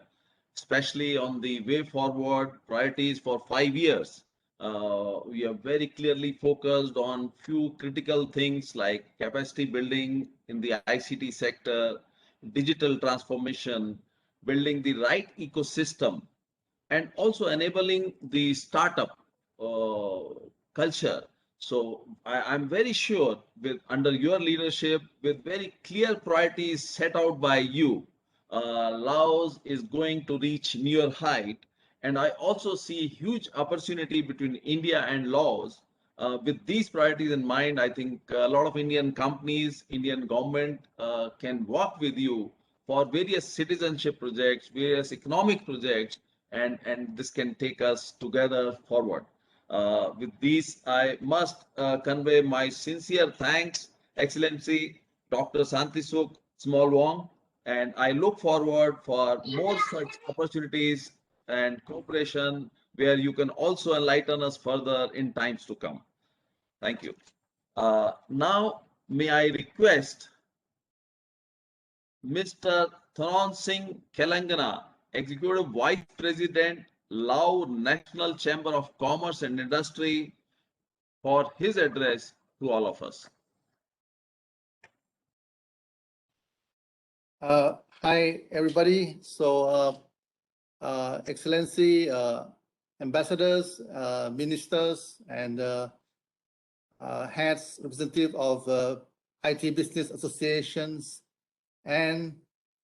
especially on the way forward priorities for 5 years. We are very clearly focused on few critical things like capacity building in the ICT sector, digital transformation, building the right ecosystem, and also enabling the startup culture. So I'm very sure with under your leadership, with very clear priorities set out by you, Laos is going to reach near height. And I also see huge opportunity between India and Laos. With these priorities in mind, I think a lot of Indian companies, Indian government can work with you for various citizenship projects, various economic projects, and this can take us together forward. With these, I must convey my sincere thanks, Excellency Dr. Santisuk Smallwong, and I look forward for more such opportunities and cooperation where you can also enlighten us further in times to come. Thank you. Now, may I request Mr. Tharon Singh Kelangana, Executive Vice President, Lao National Chamber of Commerce and Industry, for his address to all of us. Hi, everybody. So, Excellency, ambassadors, ministers, and heads, representative of IT business associations and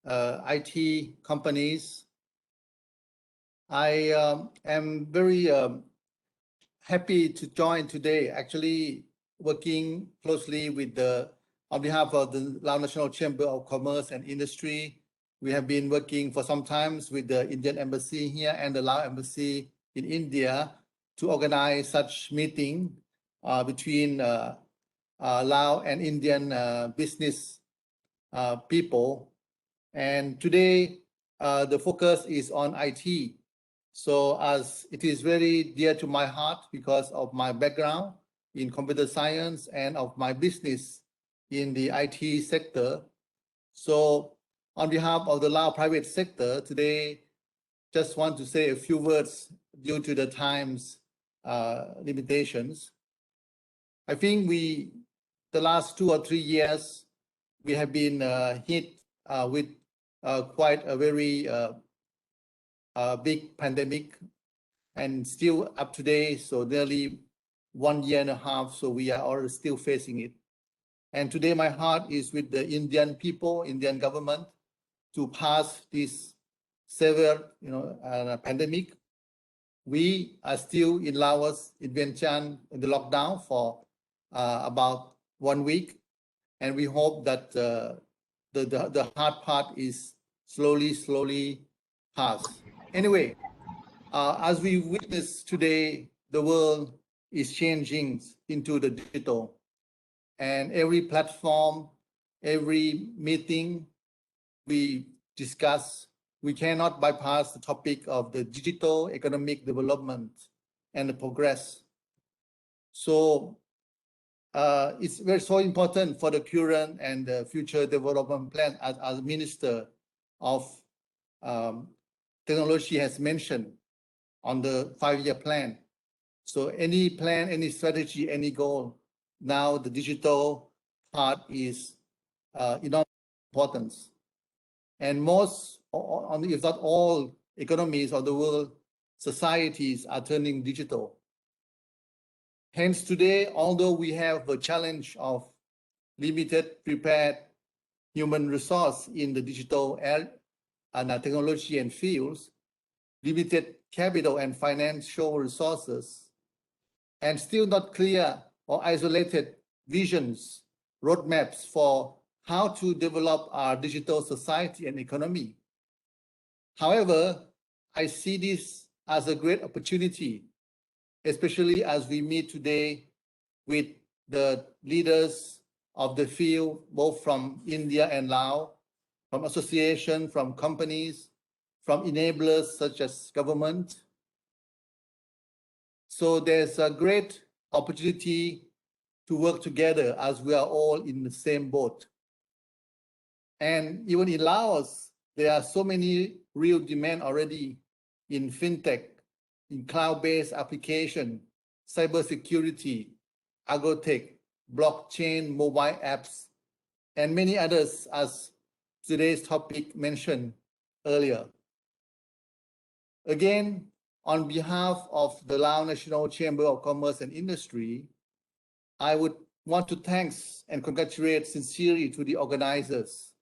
IT companies. I am very happy to join today, actually working closely with on behalf of the Lao National Chamber of Commerce and Industry. We have been working for some time with the Indian Embassy here and the Lao Embassy in India to organize such meeting between Lao and Indian business people. And today, the focus is on IT. So as it is very dear to my heart because of my background in computer science and of my business in the IT sector. So on behalf of the Lao private sector, today, just want to say a few words due to the time's limitations. I think the last 2 or 3 years, we have been hit with quite a very big pandemic, and still up to date, so nearly 1.5 years, so we are all still facing it. And today my heart is with the Indian people, Indian government, to pass this severe pandemic. We are still in Laos, in Vientiane, in the lockdown for about 1 week, and we hope that the hard part is slowly passed. Anyway, as we witness today, the world is changing into the digital, and every platform, every meeting we discuss, we cannot bypass the topic of the digital economic development and the progress. So it's so important for the current and the future development plan, as Minister of Technology has mentioned on the 5-year plan. So any plan, any strategy, any goal, now the digital part is enormous importance. And most, if not all, economies of the world, societies are turning digital. Hence today, although we have the challenge of limited prepared human resource in the digital and technology and fields, limited capital and financial resources, and still not clear or isolated visions, roadmaps for how to develop our digital society and economy. However, I see this as a great opportunity, especially as we meet today with the leaders of the field, both from India and Laos, from associations, from companies, from enablers such as government. So there's a great opportunity to work together as we are all in the same boat. And even in Laos, there are so many real demand already in fintech, in cloud-based application, cybersecurity, agrotech, blockchain, mobile apps, and many others, as today's topic mentioned earlier. Again, on behalf of the Lao National Chamber of Commerce and Industry, I would want to thank and congratulate sincerely to the organizers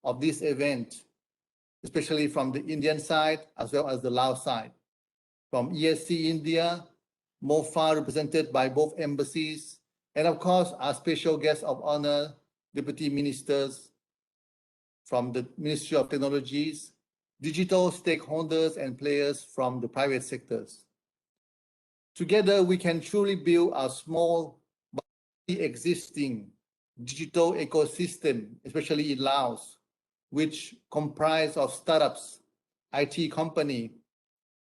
of this event, especially from the Indian side as well as the Lao side. From ESC India, MOFA represented by both embassies, and of course, our special guest of honor, deputy ministers from the Ministry of Technologies, digital stakeholders and players from the private sectors. Together, we can truly build a small but existing digital ecosystem, especially in Laos, which comprise of startups, IT company,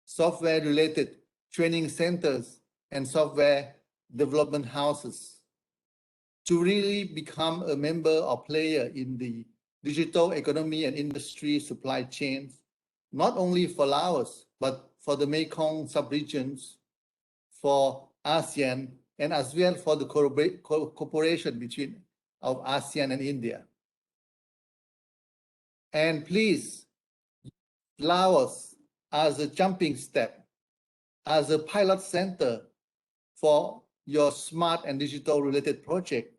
software-related training centers, and software development houses, to really become a member or player in the digital economy and industry supply chains, not only for Laos, but for the Mekong sub-regions, for ASEAN, and as well for the cooperation between of ASEAN and India. And please, Laos as a jumping step, as a pilot center for your smart and digital related project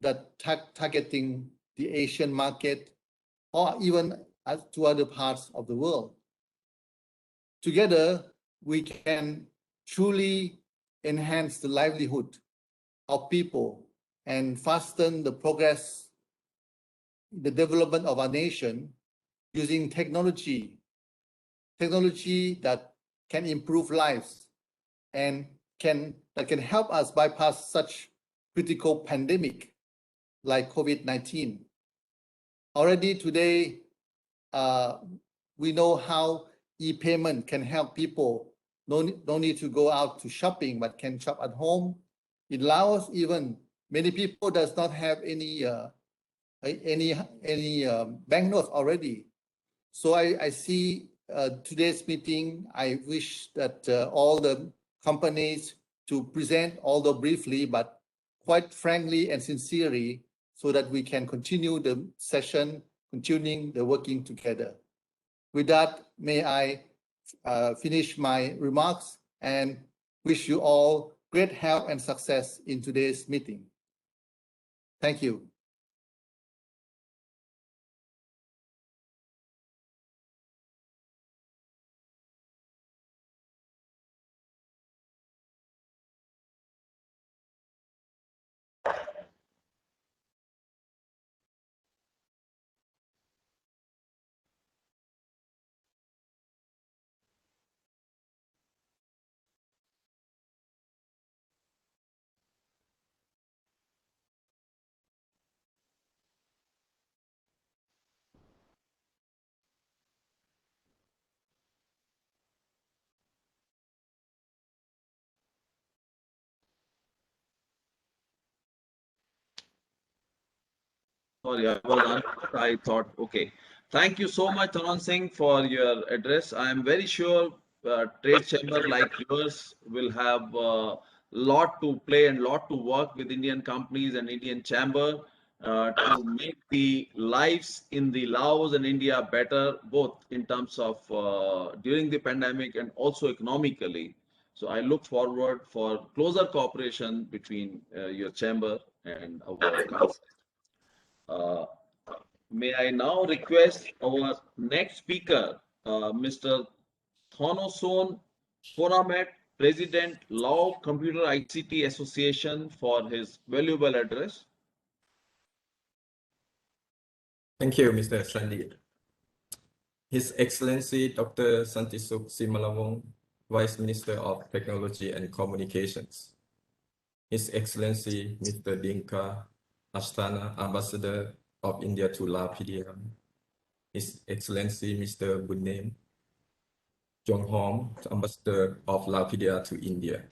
that targeting the Asian market or even to other parts of the world. Together, we can truly enhance the livelihood of people and fasten the progress, the development of our nation using technology that can improve lives and that can help us bypass such critical pandemic like COVID-19. Already today, we know how e-payment can help people. No need to go out to shopping, but can shop at home. In Laos, even many people does not have any banknotes already. So I see today's meeting. I wish that all the companies to present, although briefly, but quite frankly and sincerely, so that we can continue the session, continuing the working together. With that, may I finish my remarks and wish you all great health and success in today's meeting. Thank you. Sorry, I was unmuted. I thought, okay. Thank you so much, Taran Singh, for your address. I am very sure trade chamber like yours will have a lot to play and lot to work with Indian companies and Indian chamber to make the lives in the Laos and India better, both in terms of during the pandemic and also economically. So I look forward for closer cooperation between your chamber and our country. Uh, may I now request our next speaker, Mr. Thonoson Foramet, President, Lao Computer ICT Association, for his valuable address. Thank you, Mr. Sandi. His Excellency Dr. Santisuk Simalawong, Vice Minister of Technology and Communications. His Excellency Mr. Dinka Ashtana, Ambassador of India to Laos PDM. His Excellency Mr. Bunem Jonghom, Ambassador of Laos PDR to India.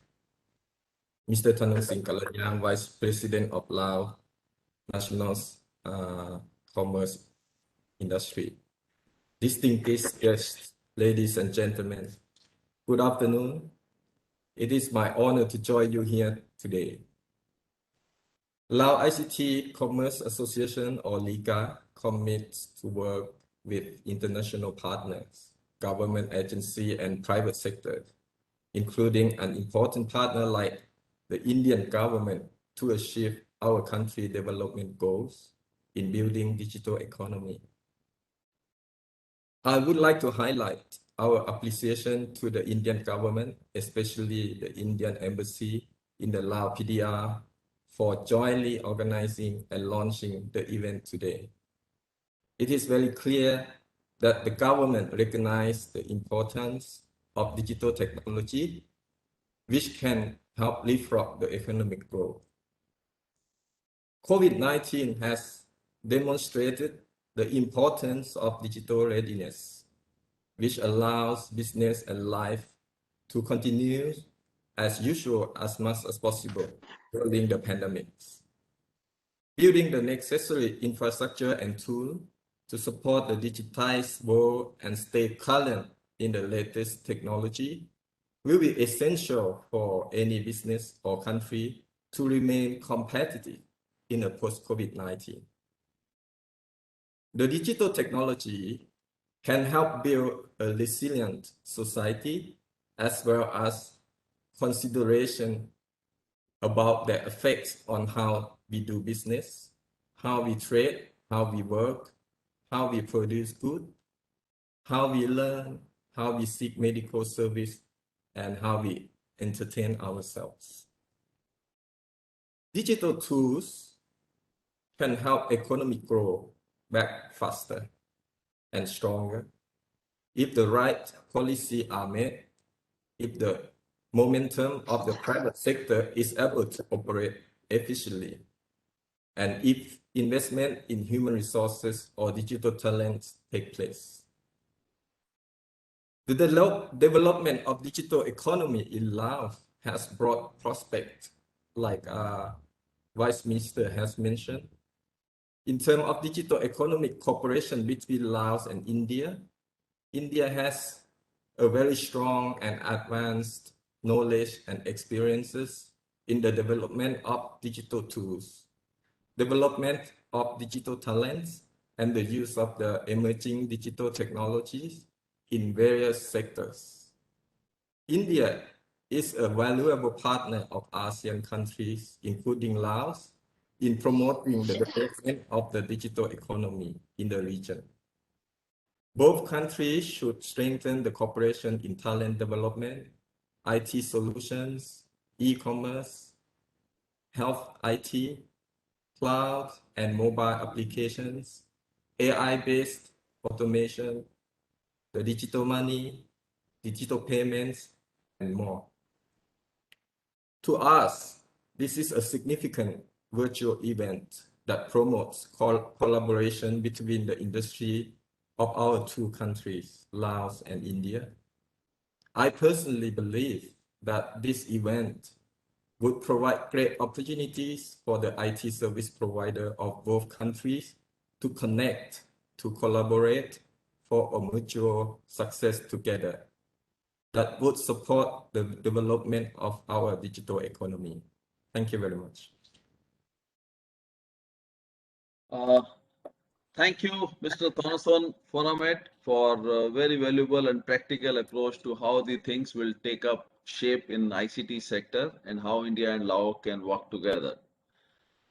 Mr. Thanon Singh Kalanyang, Vice President of Laos National Commerce Industry. Distinguished guests, ladies and gentlemen, good afternoon. It is my honor to join you here today. Lao ICT Commerce Association, or LICA, commits to work with international partners, government agencies, and private sector, including an important partner like the Indian government, to achieve our country development goals in building digital economy. I would like to highlight our appreciation to the Indian government, especially the Indian Embassy in the Laos PDR, for jointly organizing and launching the event today. It is very clear that the government recognizes the importance of digital technology, which can help leapfrog the economic growth. COVID-19 has demonstrated the importance of digital readiness, which allows business and life to continue as usual as much as possible during the pandemics. Building the necessary infrastructure and tools to support the digitized world and stay current in the latest technology will be essential for any business or country to remain competitive in a post-COVID-19. The digital technology can help build a resilient society, as well as consideration about the effects on how we do business, how we trade, how we work, how we produce goods, how we learn, how we seek medical service, and how we entertain ourselves. Digital tools can help economy grow back faster and stronger if the right policies are made, if the momentum of the private sector is able to operate efficiently, and if investment in human resources or digital talents take place. The development of digital economy in Laos has brought prospects, like Vice Minister has mentioned. In terms of digital economic cooperation between Laos and India, India has a very strong and advanced knowledge and experiences in the development of digital tools, development of digital talents, and the use of the emerging digital technologies in various sectors. India is a valuable partner of ASEAN countries, including Laos, in promoting the development of the digital economy in the region. Both countries should strengthen the cooperation in talent development, IT solutions, e-commerce, health IT, cloud and mobile applications, AI-based automation, the digital money, digital payments, and more. To us, this is a significant virtual event that promotes collaboration between the industry of our two countries, Laos and India. I personally believe that this event would provide great opportunities for the IT service provider of both countries to connect, to collaborate for a mutual success together that would support the development of our digital economy. Thank you very much. Thank you, Mr. Thonason Foramet, for a very valuable and practical approach to how the things will take up shape in ICT sector and how India and Laos can work together.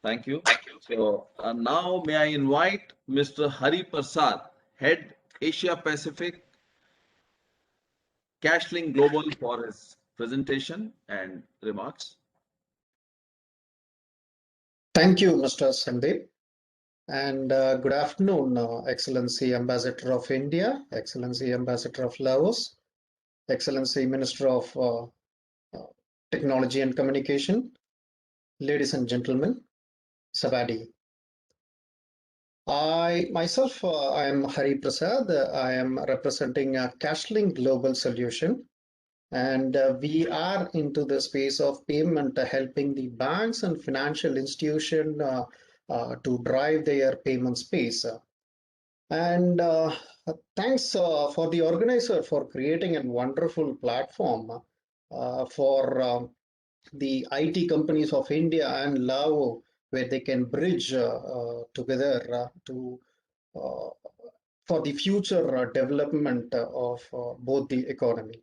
Thank you. So now may I invite Mr. Hari Prasad, Head Asia Pacific Cashlink Global for his presentation and remarks. Thank you, Mr. Sandeep. And good afternoon, Excellency Ambassador of India, Excellency Ambassador of Laos, Excellency Minister of Technology and Communication, ladies and gentlemen, Sabadi. I myself, I am Hari Prasad. I am representing Cashlink Global Solution. And we are into the space of payment, helping the banks and financial institutions to drive their payment space. And thanks for the organizer for creating a wonderful platform for the IT companies of India and Laos, where they can bridge together for the future development of both the economy.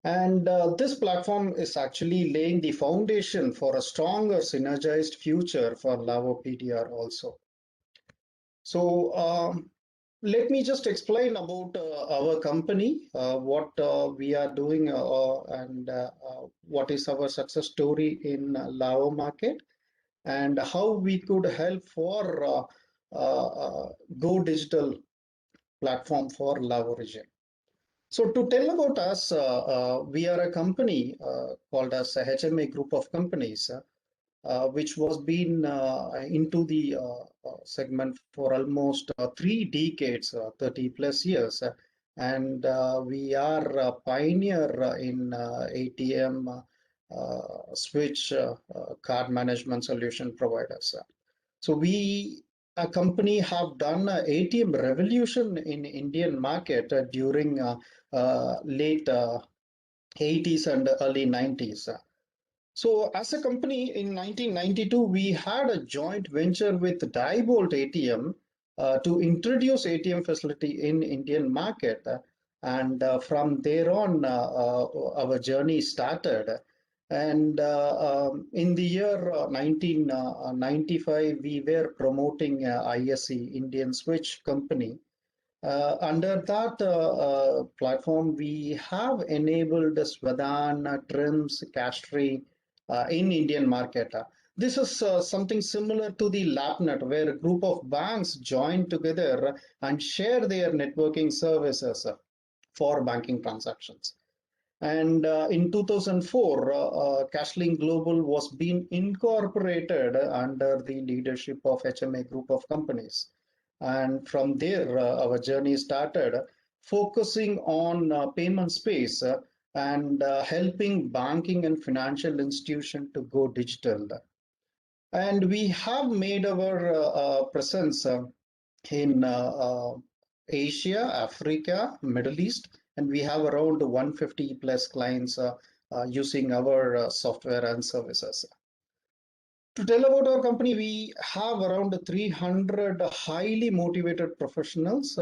And this platform is actually laying the foundation for a stronger synergized future for Laos PDR also. So let me just explain about our company, what we are doing and what is our success story in Laos market, and how we could help for Go Digital platform for Laos region. So to tell about us, we are a company called as a HMA group of companies, which was been into the segment for almost 3 decades, 30 plus years. And we are a pioneer in ATM switch card management solution providers. So we, a company, have done a ATM revolution in Indian market during late 80s and early 90s. So as a company in 1992, we had a joint venture with Diebold ATM to introduce ATM facility in Indian market. And from there on, our journey started. And in the year 1995, we were promoting ISC, Indian Switch Company. Under that platform, we have enabled Swadan, TRIMS, cash-free in Indian market. This is something similar to the LabNet, where a group of banks join together and share their networking services for banking transactions. And in 2004, Cashlink Global was being incorporated under the leadership of HMA group of companies. And from there, our journey started, focusing on payment space and helping banking and financial institutions to go digital. And we have made our presence in Asia, Africa, Middle East, and we have around 150 plus clients using our software and services. To tell about our company, we have around 300 highly motivated professionals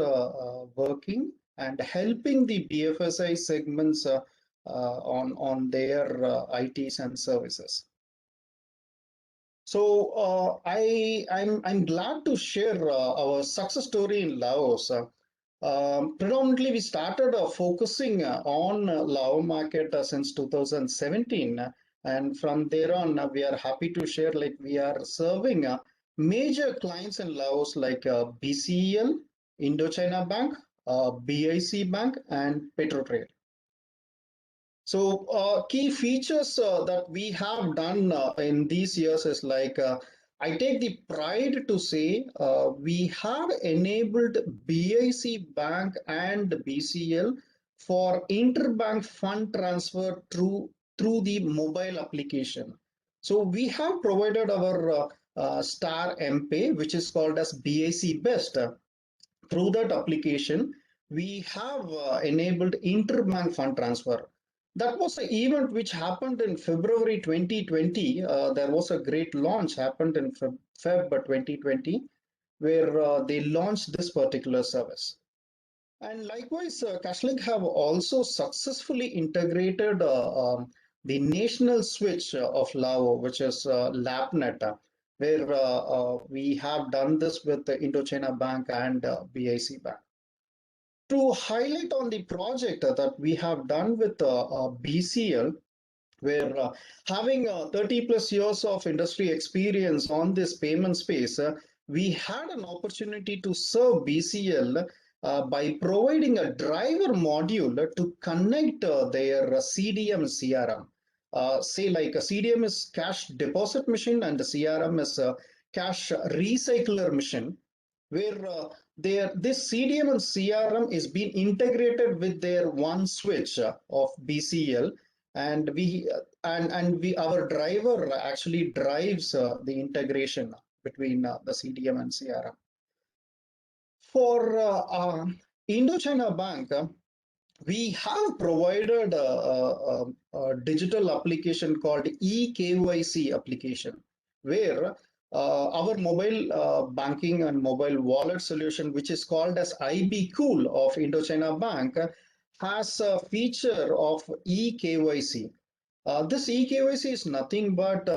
working and helping the BFSI segments on their ITs and services. So I'm glad to share our success story in Laos. Predominantly, we started focusing on Laos market since 2017, and from there on, we are happy to share like we are serving major clients in Laos like BCEL, Indochina Bank, BIC Bank, and Petrotrade. So key features that we have done in these years is like, I take the pride to say we have enabled BIC Bank and BCL for interbank fund transfer through the mobile application. So we have provided our Star MPay, which is called as BIC Best. Through that application, we have enabled interbank fund transfer. That was an event which happened in February 2020. There was a great launch happened in Feb 2020, where they launched this particular service. And likewise, Cashlink have also successfully integrated the national switch of Laos, which is LabNet. where we have done this with the Indochina Bank and BIC Bank. To highlight on the project that we have done with BCL, where having 30 plus years of industry experience on this payment space, we had an opportunity to serve BCL by providing a driver module to connect their CDM and CRM. Say like a CDM is cash deposit machine and the CRM is a cash recycler machine, where this CDM and CRM is being integrated with their one switch of BCL, and our driver actually drives the integration between the CDM and CRM. For Indochina Bank, we have provided a digital application called eKYC application, where our mobile banking and mobile wallet solution, which is called as IB Cool of Indochina Bank, has a feature of eKYC. This eKYC is nothing but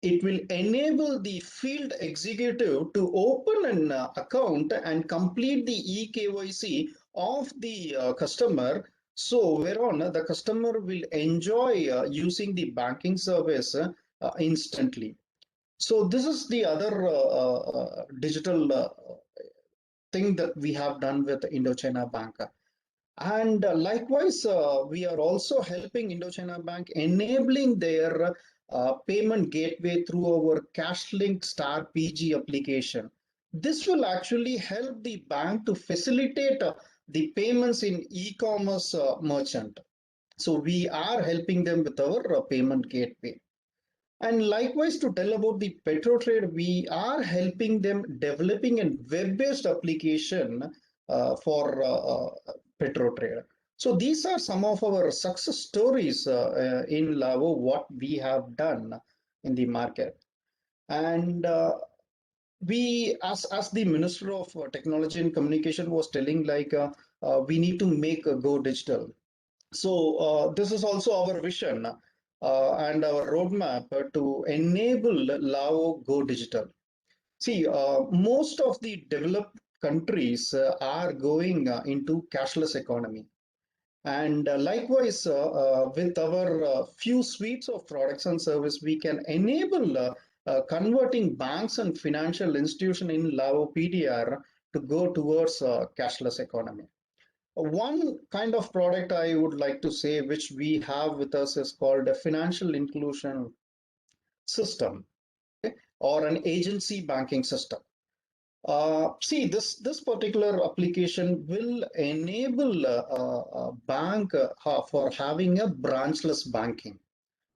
it will enable the field executive to open an account and complete the eKYC of the customer. So whereon the customer will enjoy using the banking service instantly. So this is the other digital thing that we have done with Indochina Bank. And likewise, we are also helping Indochina Bank enabling their payment gateway through our CashLink Star PG application. This will actually help the bank to facilitate the payments in e-commerce merchant. So we are helping them with our payment gateway. And likewise, to tell about the PetroTrade, we are helping them developing a web-based application for PetroTrade. So these are some of our success stories in Laos, what we have done in the market. And we, as the Minister of Technology and Communication was telling, like we need to make go digital. So this is also our vision and our roadmap to enable Laos go digital. See, most of the developed countries are going into cashless economy. And likewise, with our few suites of products and service, we can enable converting banks and financial institutions in Laos PDR to go towards cashless economy. One kind of product I would like to say, which we have with us, is called a financial inclusion system, okay, or an agency banking system. See, this particular application will enable a bank for having a branchless banking,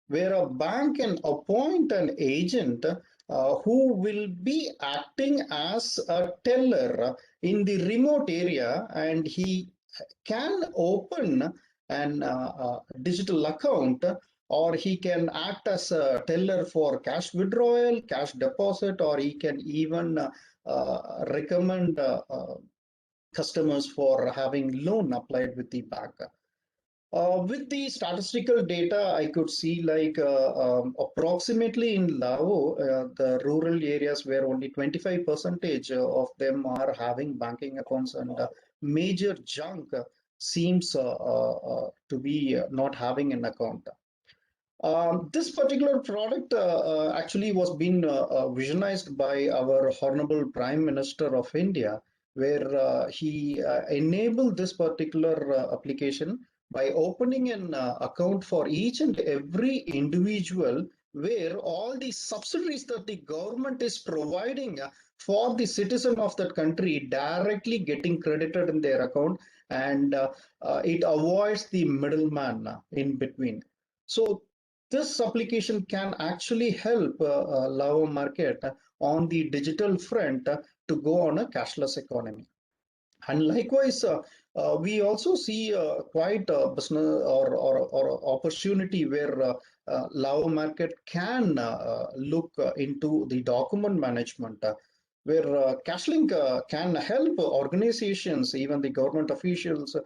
where a bank can appoint an agent who will be acting as a teller in the remote area, and he can open an digital account, or he can act as a teller for cash withdrawal, cash deposit, or he can even recommend customers for having loan applied with the bank. With the statistical data, I could see like approximately in Laos, the rural areas where only 25% of them are having banking accounts, and major chunk seems to be not having an account. This particular product actually was being visionized by our Honorable Prime Minister of India, where he enabled this particular application by opening an account for each and every individual, where all the subsidies that the government is providing for the citizen of that country directly getting credited in their account, and it avoids the middleman in between. So this application can actually help Laos market on the digital front to go on a cashless economy. And likewise, we also see quite a business or opportunity where Laos market can look into the document management, where CashLink can help organizations, even the government officials,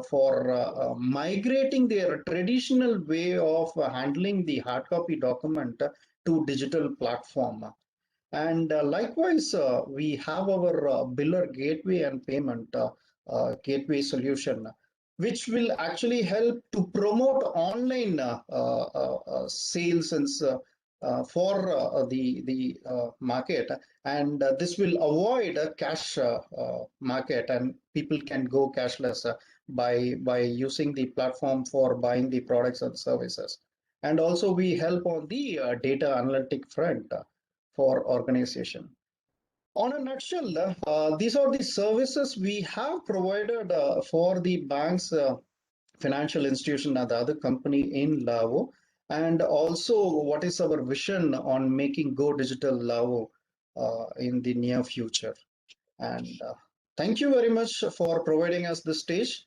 for migrating their traditional way of handling the hard copy document to digital platform. And likewise, we have our biller gateway and payment gateway solution, which will actually help to promote online sales and for the market, and this will avoid a cash market, and people can go cashless by using the platform for buying the products and services. And also we help on the data analytic front for organization. On a nutshell, these are the services we have provided for the banks, financial institution, and the other company in Laos. And also, what is our vision on making Go Digital Laos in the near future? And thank you very much for providing us this stage.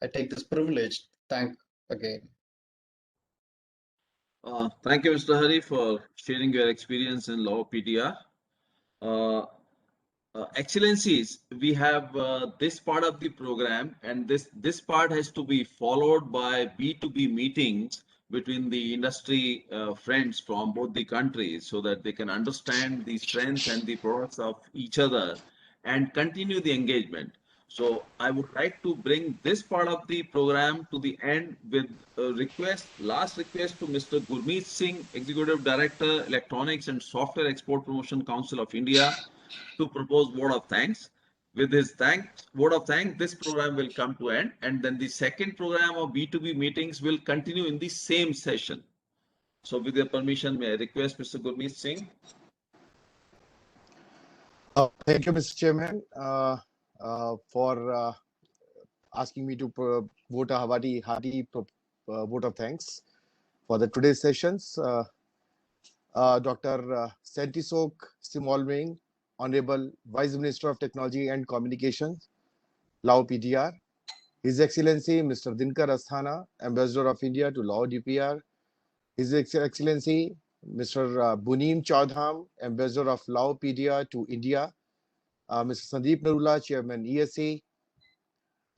I take this privilege. Thank again. Thank you, Mr. Hari, for sharing your experience in Law PDR. Excellencies, we have this part of the program, and this part has to be followed by B2B meetings between the industry friends from both the countries, so that they can understand the strengths and the products of each other and continue the engagement. So I would like to bring this part of the program to the end with a last request to Mr. Gurmeet Singh, Executive Director, Electronics and Software Export Promotion Council of India, to propose vote of thanks. With his vote of thanks, this program will come to end, and then the second program of B2B meetings will continue in the same session. So with your permission, may I request Mr. Gurmeet Singh? Thank you, Mr. Chairman, for asking me to vote a hearty vote of thanks for the today's sessions. Dr. Sentisok Simolming, Honorable Vice Minister of Technology and Communications, Lao PDR, His Excellency Mr. Dinkar Asthana, Ambassador of India to Lao DPR, His Excellency Mr. Bunim Chaudham, Ambassador of Lao PDR to India, Mr. Sandeep Narula, Chairman ESA,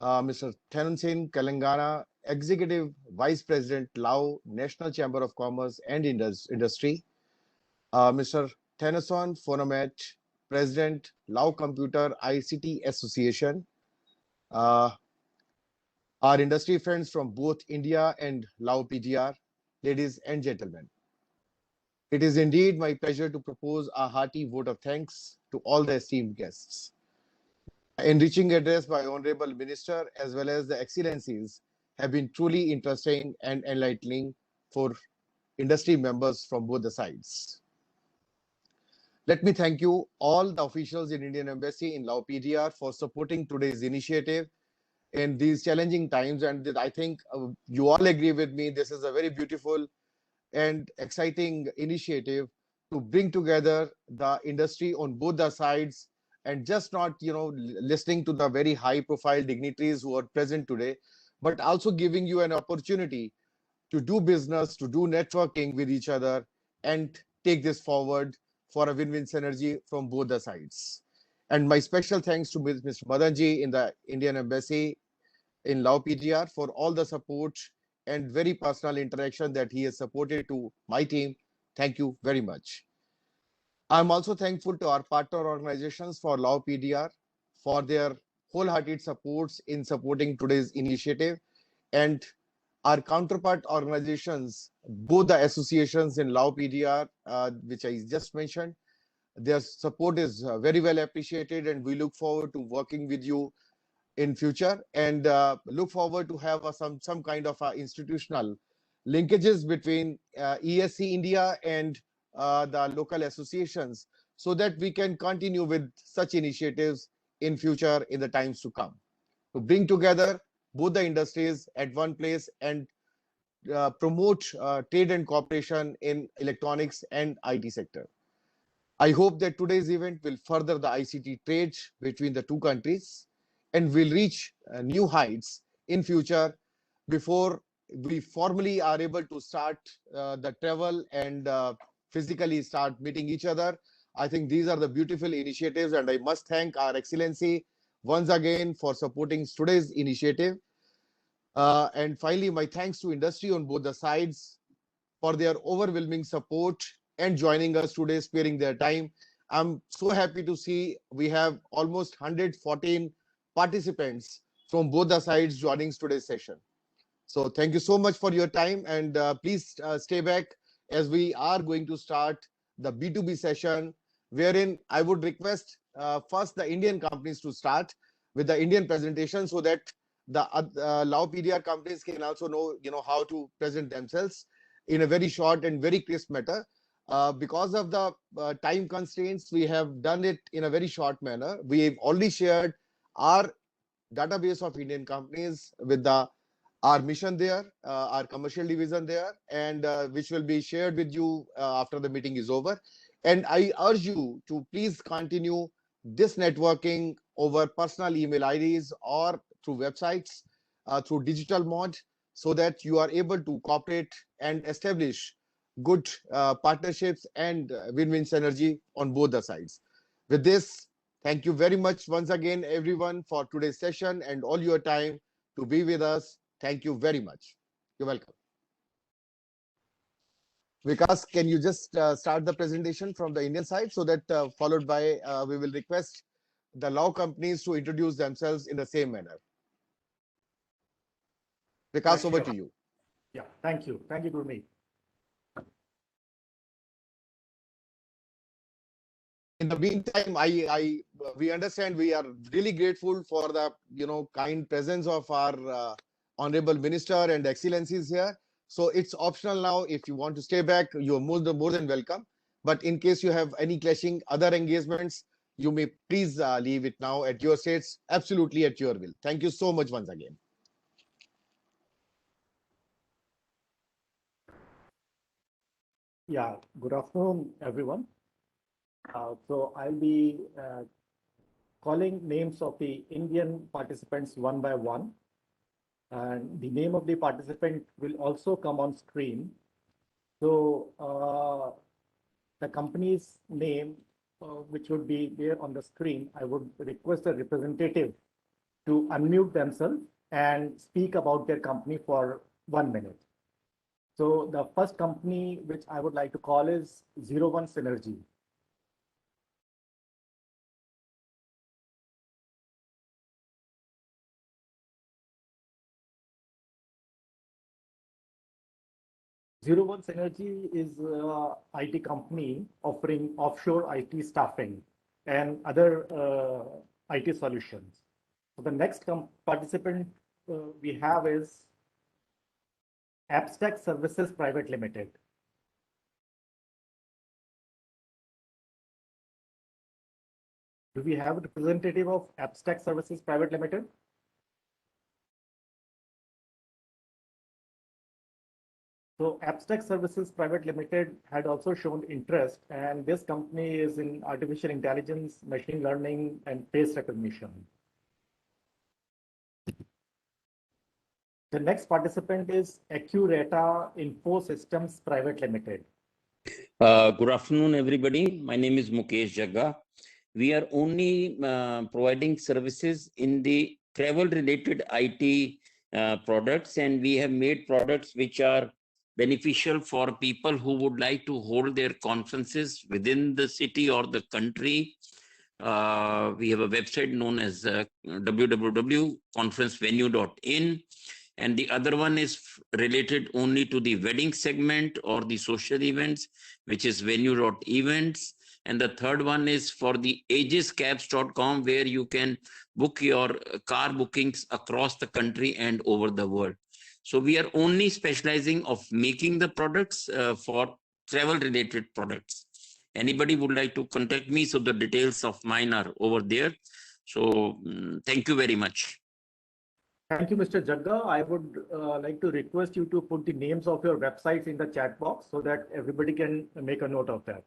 Mr. Thansen Kalangana, Executive Vice President, Lao National Chamber of Commerce and Industry, Mr. Thanason Phonomet, President, Lao Computer ICT Association, our industry friends from both India and Lao PDR, ladies and gentlemen. It is indeed my pleasure to propose a hearty vote of thanks to all the esteemed guests. Enriching address by Honorable Minister as well as the Excellencies have been truly interesting and enlightening for industry members from both the sides. Let me thank you all the officials in Indian Embassy in Lao PDR for supporting today's initiative in these challenging times, and I think you all agree with me, this is a very beautiful and exciting initiative to bring together the industry on both the sides, and just not listening to the very high profile dignitaries who are present today, but also giving you an opportunity to do business, to do networking with each other and take this forward for a win-win synergy from both the sides. And my special thanks to Mr. Madanji in the Indian Embassy in Lao PDR for all the support and very personal interaction that he has supported to my team. Thank you very much. I'm also thankful to our partner organizations for Lao PDR for their wholehearted supports in supporting today's initiative, and our counterpart organizations, both the associations in Lao PDR, which I just mentioned, their support is very well appreciated, and we look forward to working with you in future, and look forward to have some kind of institutional linkages between ESC India and the local associations, so that we can continue with such initiatives in future in the times to come, to bring together both the industries at one place and promote trade and cooperation in electronics and IT sector. I hope that today's event will further the ICT trade between the two countries and will reach new heights in future before we formally are able to start the travel and physically start meeting each other. I think these are the beautiful initiatives, and I must thank our Excellency once again for supporting today's initiative. And finally, my thanks to industry on both the sides for their overwhelming support and joining us today, sparing their time. I'm so happy to see we have almost 114 participants from both the sides joining today's session. So thank you so much for your time, and please stay back as we are going to start the B2B session, wherein I would request first the Indian companies to start with the Indian presentation, so that the Lao PDR companies can also know, how to present themselves in a very short and very crisp manner. Because of the time constraints, we have done it in a very short manner. We have already shared our database of Indian companies with our mission there, our commercial division there, and which will be shared with you after the meeting is over. And I urge you to please continue this networking over personal email IDs or through websites, through digital mode, so that you are able to cooperate and establish good partnerships and win-win synergy on both the sides. With this, thank you very much once again, everyone, for today's session and all your time to be with us. Thank you very much. You're welcome. Vikas, can you just start the presentation from the Indian side, so that followed by we will request the Lao companies to introduce themselves in the same manner. Vikas, over to you. Yeah, thank you. Thank you, Gurmeet. In the meantime, we understand, we are really grateful for the kind presence of our honorable minister and excellencies here. So it's optional now. If you want to stay back, you're more than welcome. But in case you have any clashing other engagements, you may please leave it now at your states, absolutely at your will. Thank you so much once again. Yeah, good afternoon, everyone. So I'll be calling names of the Indian participants one by one. And the name of the participant will also come on screen. So the company's name, which would be there on the screen, I would request a representative to unmute themselves and speak about their company for 1 minute. So the first company which I would like to call is 01 Synergy. Zero One Synergy is a IT company offering offshore IT staffing and other IT solutions. So the next participant we have is Abstract Services Private Limited. Do we have a representative of Abstract Services Private Limited? So Abstract Services Private Limited had also shown interest, and this company is in artificial intelligence, machine learning, and face recognition. The next participant is Accurata Info Systems Private Limited. Good afternoon, everybody. My name is Mukesh Jagga. We are only providing services in the travel-related IT products, and we have made products which are beneficial for people who would like to hold their conferences within the city or the country. We have a website known as www.conferencevenue.in. And the other one is related only to the wedding segment or the social events, which is venue.events. And the third one is for the aegiscabs.com, where you can book your car bookings across the country and over the world. So we are only specializing of making the products for travel related products. Anybody would like to contact me, so the details of mine are over there. So thank you very much. Thank you, Mr. Jagga. I would like to request you to put the names of your websites in the chat box so that everybody can make a note of that.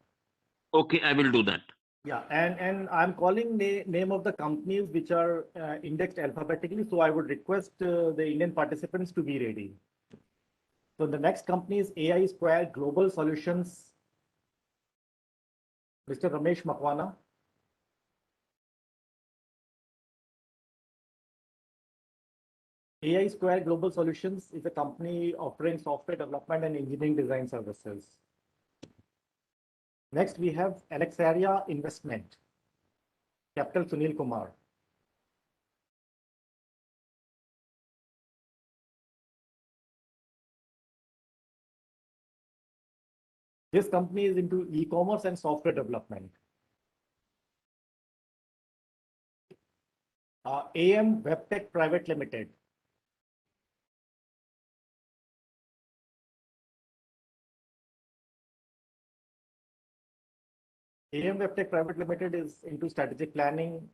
Okay, I will do that. Yeah, and I'm calling the name of the companies which are indexed alphabetically. So I would request the Indian participants to be ready. So the next company is AI Square Global Solutions. Mr. Ramesh Makwana. AI Square Global Solutions is a company offering software development and engineering design services. Next, we have Alexaria Investment, Capital Sunil Kumar. This company is into e-commerce and software development. AM Webtech Private Limited. AM Webtech Private Limited is into strategic planning.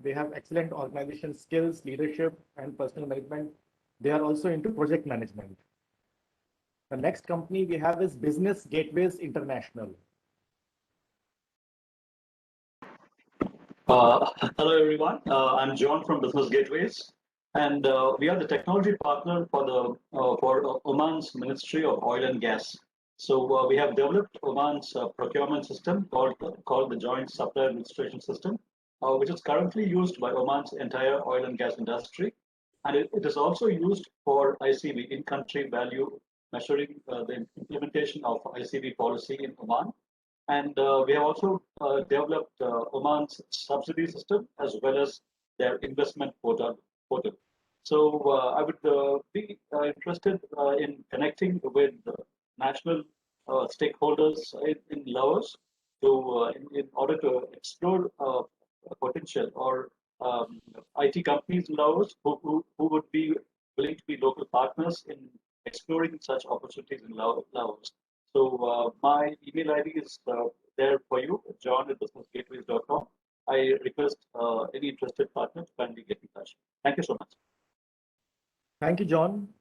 They have excellent organization skills, leadership, and personal management. They are also into project management. The next company we have is Business Gateways International. Hello, everyone. I'm John from Business Gateways, and we are the technology partner for Oman's Ministry of Oil and Gas. So we have developed Oman's procurement system called the Joint Supply Administration System, which is currently used by Oman's entire oil and gas industry, and it is also used for ICV, in-country value measuring, the implementation of ICV policy in Oman. And we have also developed Oman's subsidy system as well as their investment portal. So I would be interested in connecting with national stakeholders in Laos in order to explore potential or IT companies in Laos who would be willing to be local partners in exploring such opportunities in Laos. So my email ID is there for you, john@businessgateways.com. I request any interested partner to kindly get in touch. Thank you so much. Thank you, John.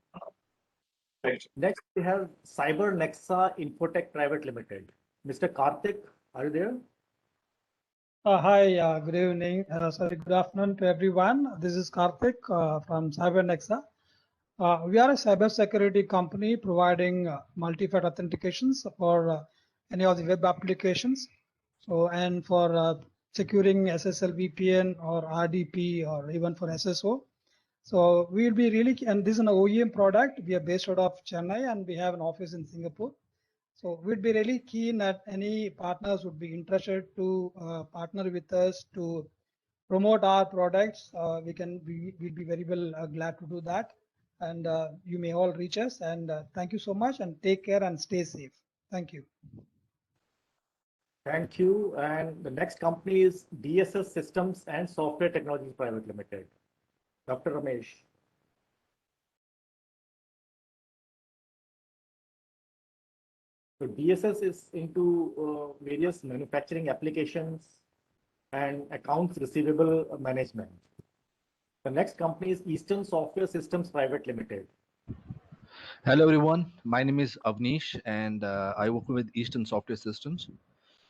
Thank you. Next, we have Cyber Nexa Infotech Private Limited. Mr. Karthik, are you there? Hi, good evening. Good afternoon to everyone. This is Karthik from Cyber Nexa. We are a cybersecurity company providing multi-factor authentications for any of the web applications. So, and for securing SSL VPN or RDP or even for SSO. So we'll be really, and this is an OEM product. We are based out of Chennai and we have an office in Singapore. So we'd be really keen that any partners would be interested to partner with us to promote our products. We'd be very well glad to do that. And you may all reach us. And thank you so much and take care and stay safe. Thank you. Thank you. And the next company is DSS Systems and Software Technologies Private Limited. Dr. Ramesh. So DSS is into various manufacturing applications and accounts receivable management. The next company is Eastern Software Systems Private Limited. Hello everyone, my name is Avnish and I work with Eastern Software Systems.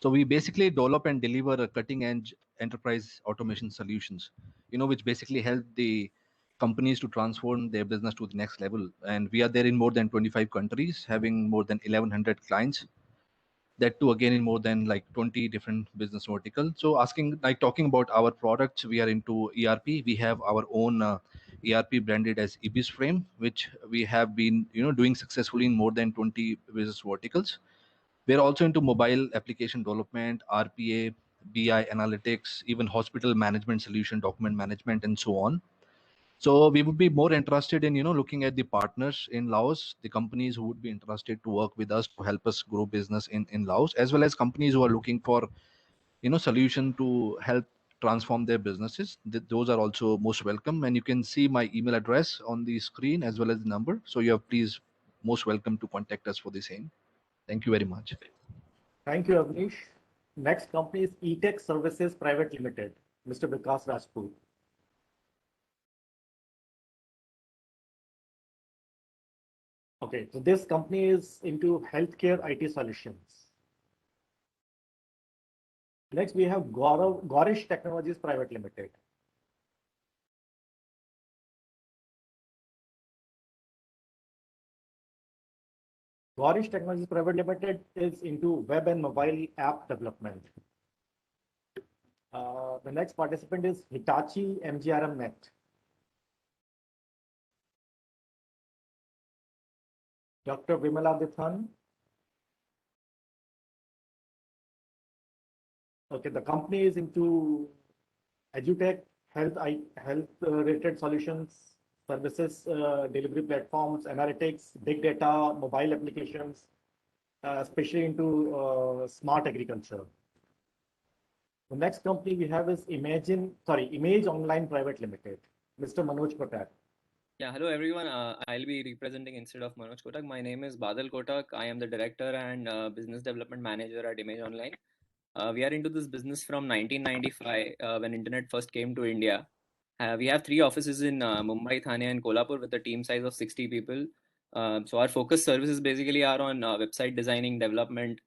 So we basically develop and deliver a cutting edge enterprise automation solutions, which basically help the companies to transform their business to the next level. And we are there in more than 25 countries, having more than 1100 clients. That too again in more than like 20 different business verticals. So talking about our products, we are into ERP. We have our own ERP branded as Ibis Frame, which we have been doing successfully in more than 20 business verticals. We're also into mobile application development, RPA, BI analytics, even hospital management solution, document management, and so on. So we would be more interested in, looking at the partners in Laos, the companies who would be interested to work with us to help us grow business in Laos, as well as companies who are looking for, solution to help transform their businesses. Those are also most welcome. And you can see my email address on the screen as well as the number. So you are please most welcome to contact us for the same. Thank you very much. Thank you, Avnish. Next company is eTech Services Private Limited. Mr. Vikas Rajput. Okay, so this company is into healthcare IT solutions. Next, we have Gorish Technologies Private Limited. Gorish Technologies Private Limited is into web and mobile app development. The next participant is Hitachi MGRM Net. Dr. Vimala Dithan. Okay, the company is into edutech, health related solutions, services, delivery platforms, analytics, big data, mobile applications, especially into smart agriculture. The next company we have is Image Online Private Limited, Mr. Manoj Kotak. Yeah, hello everyone. I'll be representing instead of Manoj Kotak. My name is Badal Kotak. I am the director and business development manager at Image Online. We are into this business from 1995 when internet first came to India. We have 3 offices in Mumbai, Thane, and Kolhapur with a team size of 60 people. So our focus services basically are on website designing, development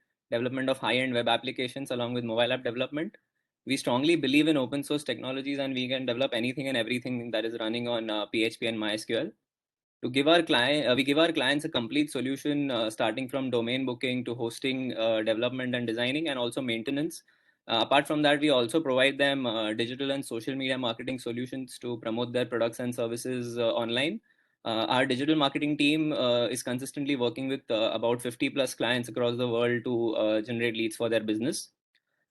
of high-end web applications along with mobile app development. We strongly believe in open source technologies and we can develop anything and everything that is running on PHP and MySQL. To give our we give our clients a complete solution starting from domain booking to hosting, development and designing, and also maintenance. Apart from that, we also provide them digital and social media marketing solutions to promote their products and services online. Our digital marketing team is consistently working with about 50 plus clients across the world to generate leads for their business.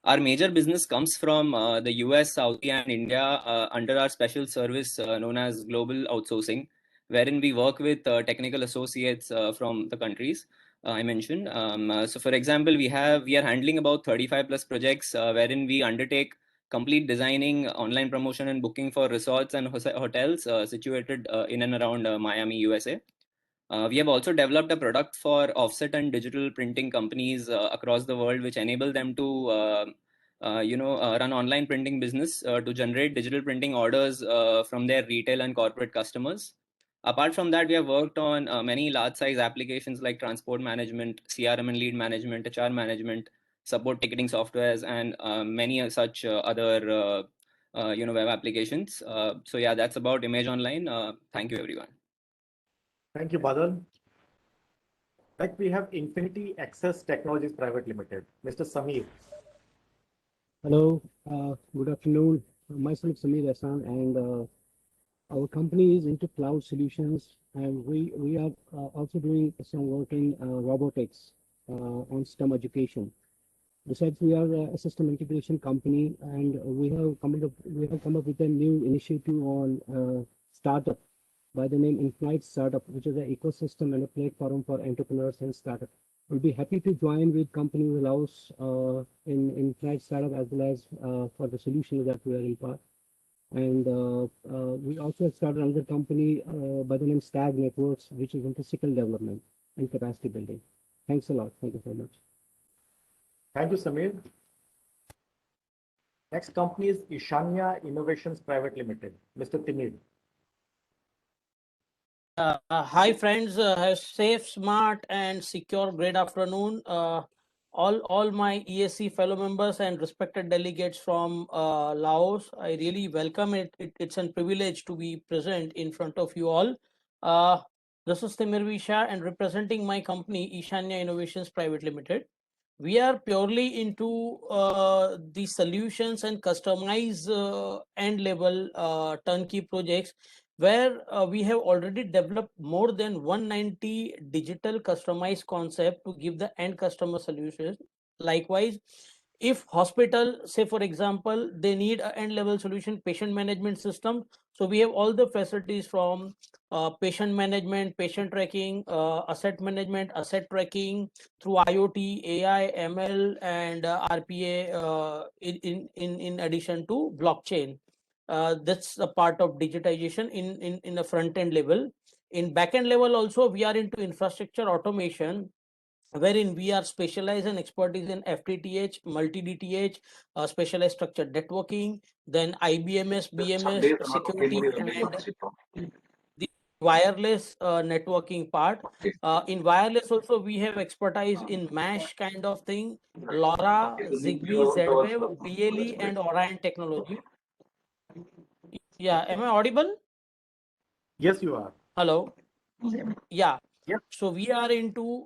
Our major business comes from the US, Saudi, and India under our special service known as global outsourcing, wherein we work with technical associates from the countries I mentioned. So, for example, we are handling about 35 plus projects wherein we undertake complete designing, online promotion, and booking for resorts and hotels situated in and around Miami, USA. We have also developed a product for offset and digital printing companies across the world, which enable them to run online printing business to generate digital printing orders from their retail and corporate customers. Apart from that, we have worked on many large size applications like transport management, CRM and lead management, HR management, support ticketing softwares, and many such other web applications. So yeah, that's about Image Online. Thank you, everyone. Thank you, Badal. Next, we have Infinity Access Technologies Private Limited, Mr. Samir. Hello, good afternoon. Myself Samir Ahsan, and our company is into cloud solutions, and we are also doing some work in robotics on STEM education. Besides, we are a system integration company, and we have come up with a new initiative on startup by the name Infinite Startup, which is an ecosystem and a platform for entrepreneurs and startups. We'll be happy to join with companies in Laos in Infinite Startup as well as for the solutions that we are in part. And we also have started another company by the name Stag Networks, which is into skill development and capacity building. Thanks a lot. Thank you so much. Thank you, Samir. Next company is Ishanya Innovations Private Limited, Mr. Timid. Hi friends, safe, smart and secure great afternoon. All my ESC fellow members and respected delegates from Laos. I really welcome it. It's a privilege to be present in front of you all. This is Timir Visha and representing my company Ishanya Innovations Private Limited. We are purely into the solutions and customized end level turnkey projects where we have already developed more than 190 digital customized concept to give the end customer solutions. Likewise, if hospital, say for example, they need an end level solution patient management system, so we have all the facilities from patient management, patient tracking, asset management, asset tracking through IoT, AI, ML, and RPA in addition to blockchain. That's a part of digitization in the front end level. In back end level also, we are into infrastructure automation, wherein we are specialized and expertise in FTTH, multi-DTH, specialized structured networking, then IBMS, BMS, security, and the wireless networking part. In wireless also, we have expertise in MASH kind of thing, LoRa, Zigbee, Z-Wave, BLE, and Orion technology. Yeah, am I audible? Yes, you are. Hello. Yeah. Yep. So we are into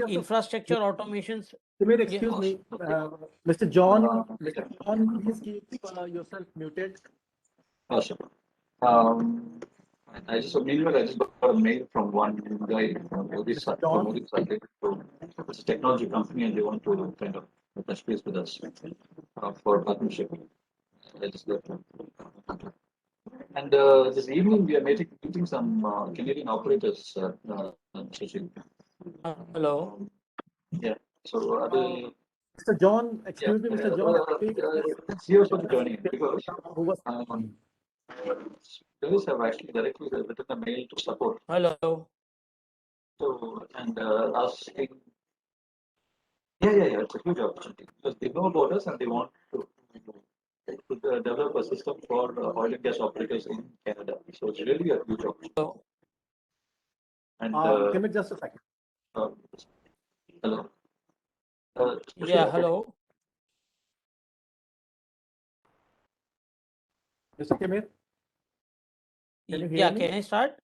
infrastructure automations. Timid, excuse me, Mr. John. Mr. John, please keep yourself muted. Sure. I just got a mail from one guy from Odisha. It's a technology company, and they want to kind of touch base with us for partnership. And this evening we are meeting some Canadian operators, Sushil. Hello. Yeah. So are they? Mr. John, Yeah. excuse me, Mr. John. It's yours for joining because those have actually directly written a mail to support. Hello. So and asking, yeah, it's a huge opportunity because they know about us and they want to develop a system for oil and gas operators in Canada. So it's really a huge opportunity. And Give me just a second. Hello. Yeah, hello. Mr. Kimir, can you hear Yeah, me? can I start?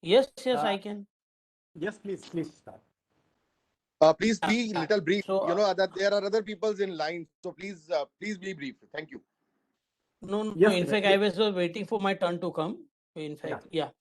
Yes, I can. Yes, please start. Please be Yeah. little brief. So, You know that there are other people's in line, so please be brief. Thank you. No, Yes, in Kimir, fact, I was waiting for my turn to come. In fact, yeah.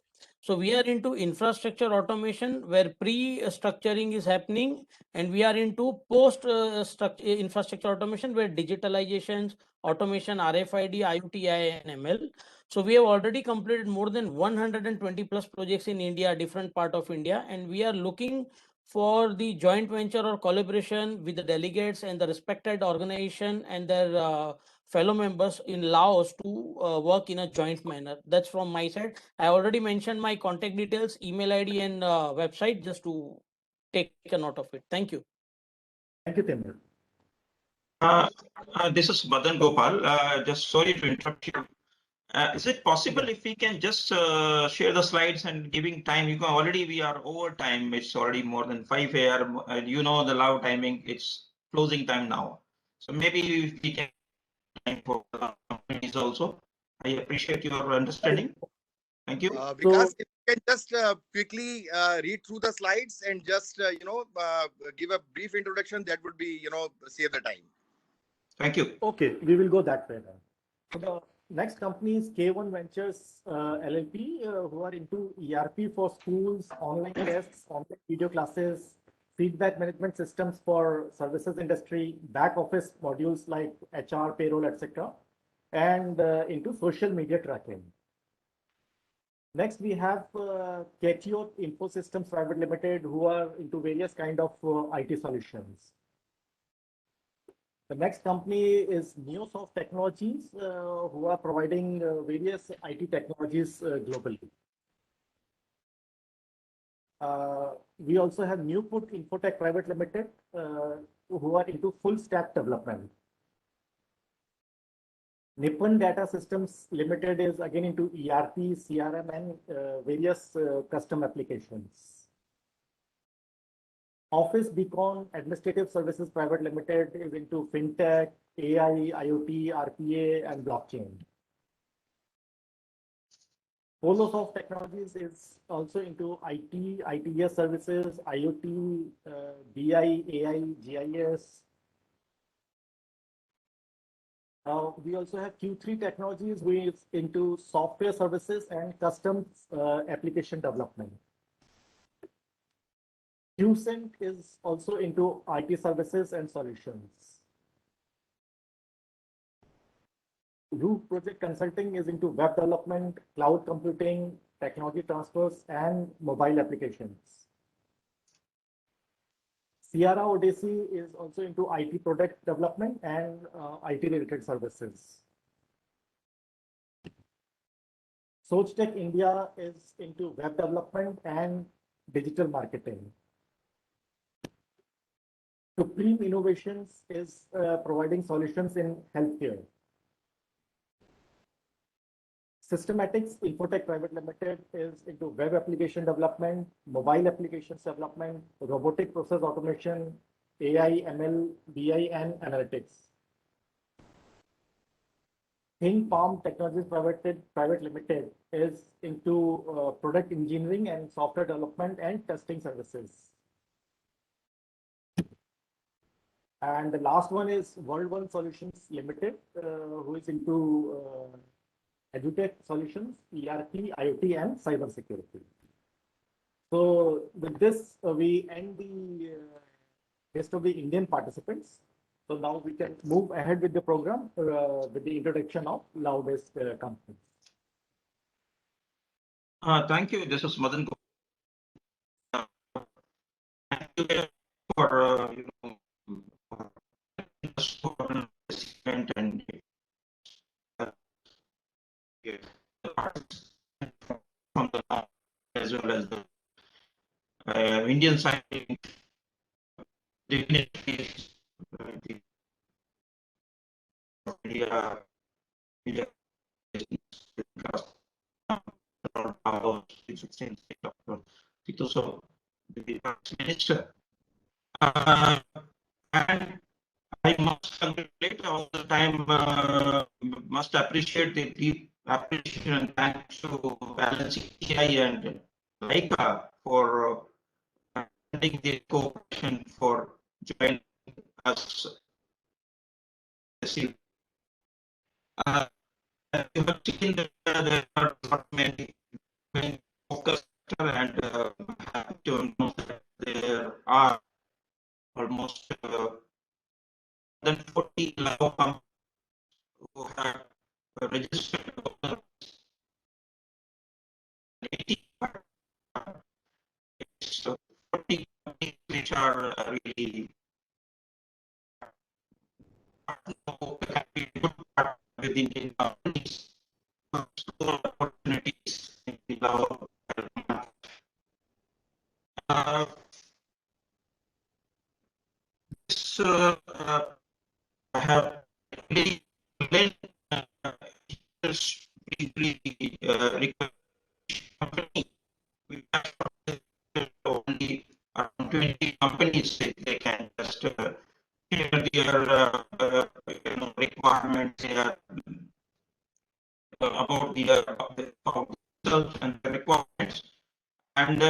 So we are into infrastructure automation where pre-structuring is happening, and we are into infrastructure automation where digitalizations, automation, RFID, IoT, AI, and ML. So we have already completed more than 120 plus projects in India, different part of India, and we are looking for the joint venture or collaboration with the delegates and the respected organization and their fellow members in Laos to work in a joint manner. That's from my side. I already mentioned my contact details, email ID, and website just to take a note of it. Thank you. Thank you, Timur. This is Madan Gopal. Just sorry to interrupt you. Is it possible if we can just share the slides and giving time? You can already we are over time. It's already more than 5 a.m. You know the Lao timing. It's closing time now. So maybe if we can for companies also. I appreciate your understanding. Thank you. Vikas, if you can just quickly read through the slides and just give a brief introduction, that would be save the time. Thank you. Okay, we will go that way then. So the next company is K1 Ventures LLP, who are into ERP for schools, online tests, online video classes, feedback management systems for services industry, back office modules like HR, payroll, etc., and into social media tracking. Next, we have Ketio Infosystems Private Limited, who are into various kind of IT solutions. The next company is Neosoft Technologies, who are providing various IT technologies globally. We also have Newput Infotech Private Limited, who are into full stack development. Nippon Data Systems Limited is again into ERP, CRM, and various custom applications. Office Beacon Administrative Services Private Limited is into fintech, AI, IoT, RPA, and blockchain. Holosoft Technologies is also into IT, ITS services, IoT, BI, AI, GIS. We also have Q3 Technologies, which is into software services and custom application development. QCent is also into IT services and solutions. Roof Project Consulting is into web development, cloud computing, technology transfers, and mobile applications. Sierra Odyssey is also into IT product development and IT related services. SochTech India is into web development and digital marketing. Supreme Innovations is providing solutions in healthcare. Systematics Infotech Private Limited is into web application development, mobile applications development, robotic process automation, AI, ML, BI, and analytics. Think Palm Technologies Private Limited is into product engineering and software development and testing services. And the last one is World One Solutions Limited, who is into EduTech solutions, ERP, IoT, and cybersecurity. So with this, we end the list of the Indian participants. So now we can move ahead with the program with the introduction of Lao-based company. Thank you. This is Madan. Thank you for and from the North as well as the Indian scientific dignitaries, media, so the minister, and I must congratulate all the time, must appreciate the deep appreciation and thanks to Balance CTI and Laika for funding the cooperation for joining us. You have seen that there are not many focused and happy to know that there are almost more than 40 Lao companies who have registered 80 so 40 companies which are really with Indian companies opportunities in the Lao. I have really only around 20 companies they can just share their requirements about themselves and the requirements, and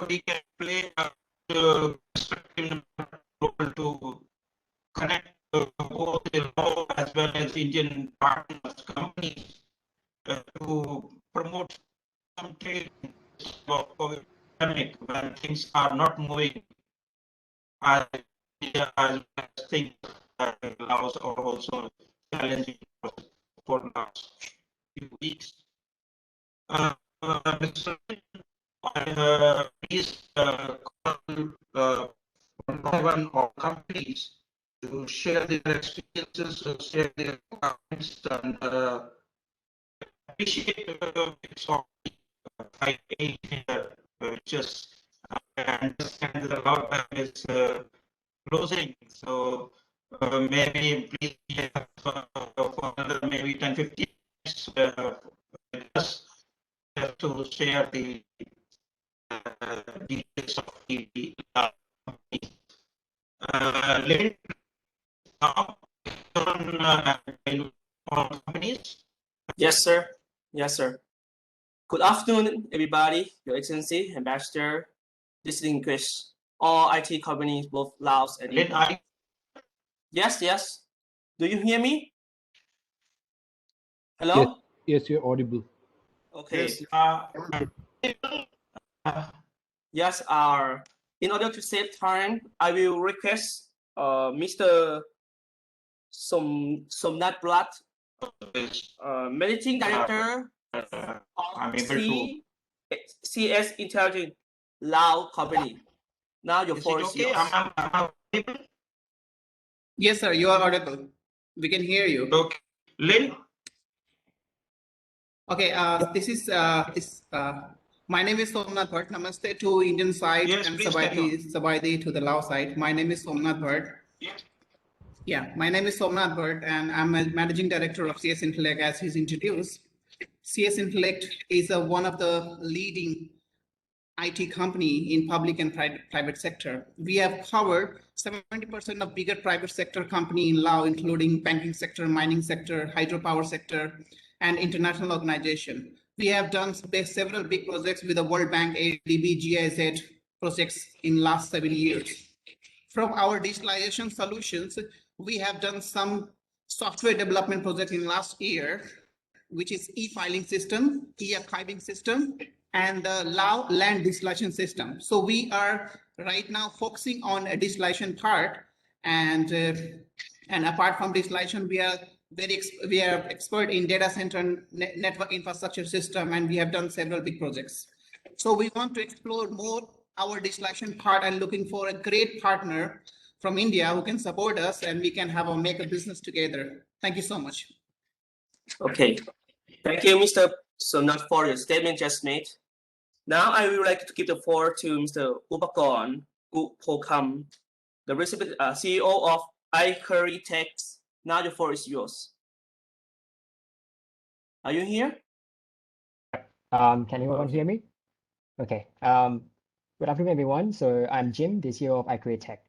we can play a constructive role to connect both the Lao as well as Indian partners companies to promote some trade of COVID pandemic when things are not moving as well as things that Laos are also challenging for the last few weeks. Mr. Please call one or companies to share their experiences, to share their comments, and appreciate it's all 5-8 here, just I understand that a lot of time is closing, so maybe please for another maybe 10-15 minutes just to share the details of the companies. Yes, sir. Yes, sir. Good afternoon, everybody, Your Excellency, Ambassador, distinguished all IT companies, both Laos and India. Yes, yes. Do you hear me? Hello? Yes, you're audible. Okay. Yes. Yes, in order to save time, I will request Mr. Somnath Blat, Managing Director of CS Intelligent Lao Company. Now your floor is yours. Yes, sir, you are audible. We can hear you. Okay. Lynn? Okay, my name is Somnath Bhatt. Namaste to Indian side, yes, and Sabaidi to the Lao side. My name is Somnath Bhatt. Yes. Yeah, my name is Somnath Bhatt, and I'm a managing director of CS Intellect, as he's introduced. CS Intellect is one of the leading IT company in public and private sector. We have covered 70% of bigger private sector company in Laos, including banking sector, mining sector, hydropower sector, and international organization. We have done several big projects with the World Bank, ADB, GIZ projects in last 7 years. From our digitalization solutions, we have done some software development project in last year, which is e-filing system, e-archiving system, and the Lao land digitalization system. So we are right now focusing on a digitalization part, And apart from digitalization, we are expert in data center and network infrastructure system, and we have done several big projects. So we want to explore more our digitalization part and looking for a great partner from India who can support us, and we can make a business together. Thank you so much. Okay. Thank you, Mr. Somnath, for your statement just made. Now I would like to give the floor to Mr. Upakorn Gupokam, the CEO of iCurry Tech. Now the floor is yours. Are you here? Can everyone hear me? Okay. Good afternoon, everyone. So I'm Jim, the CEO of iCurry Tech.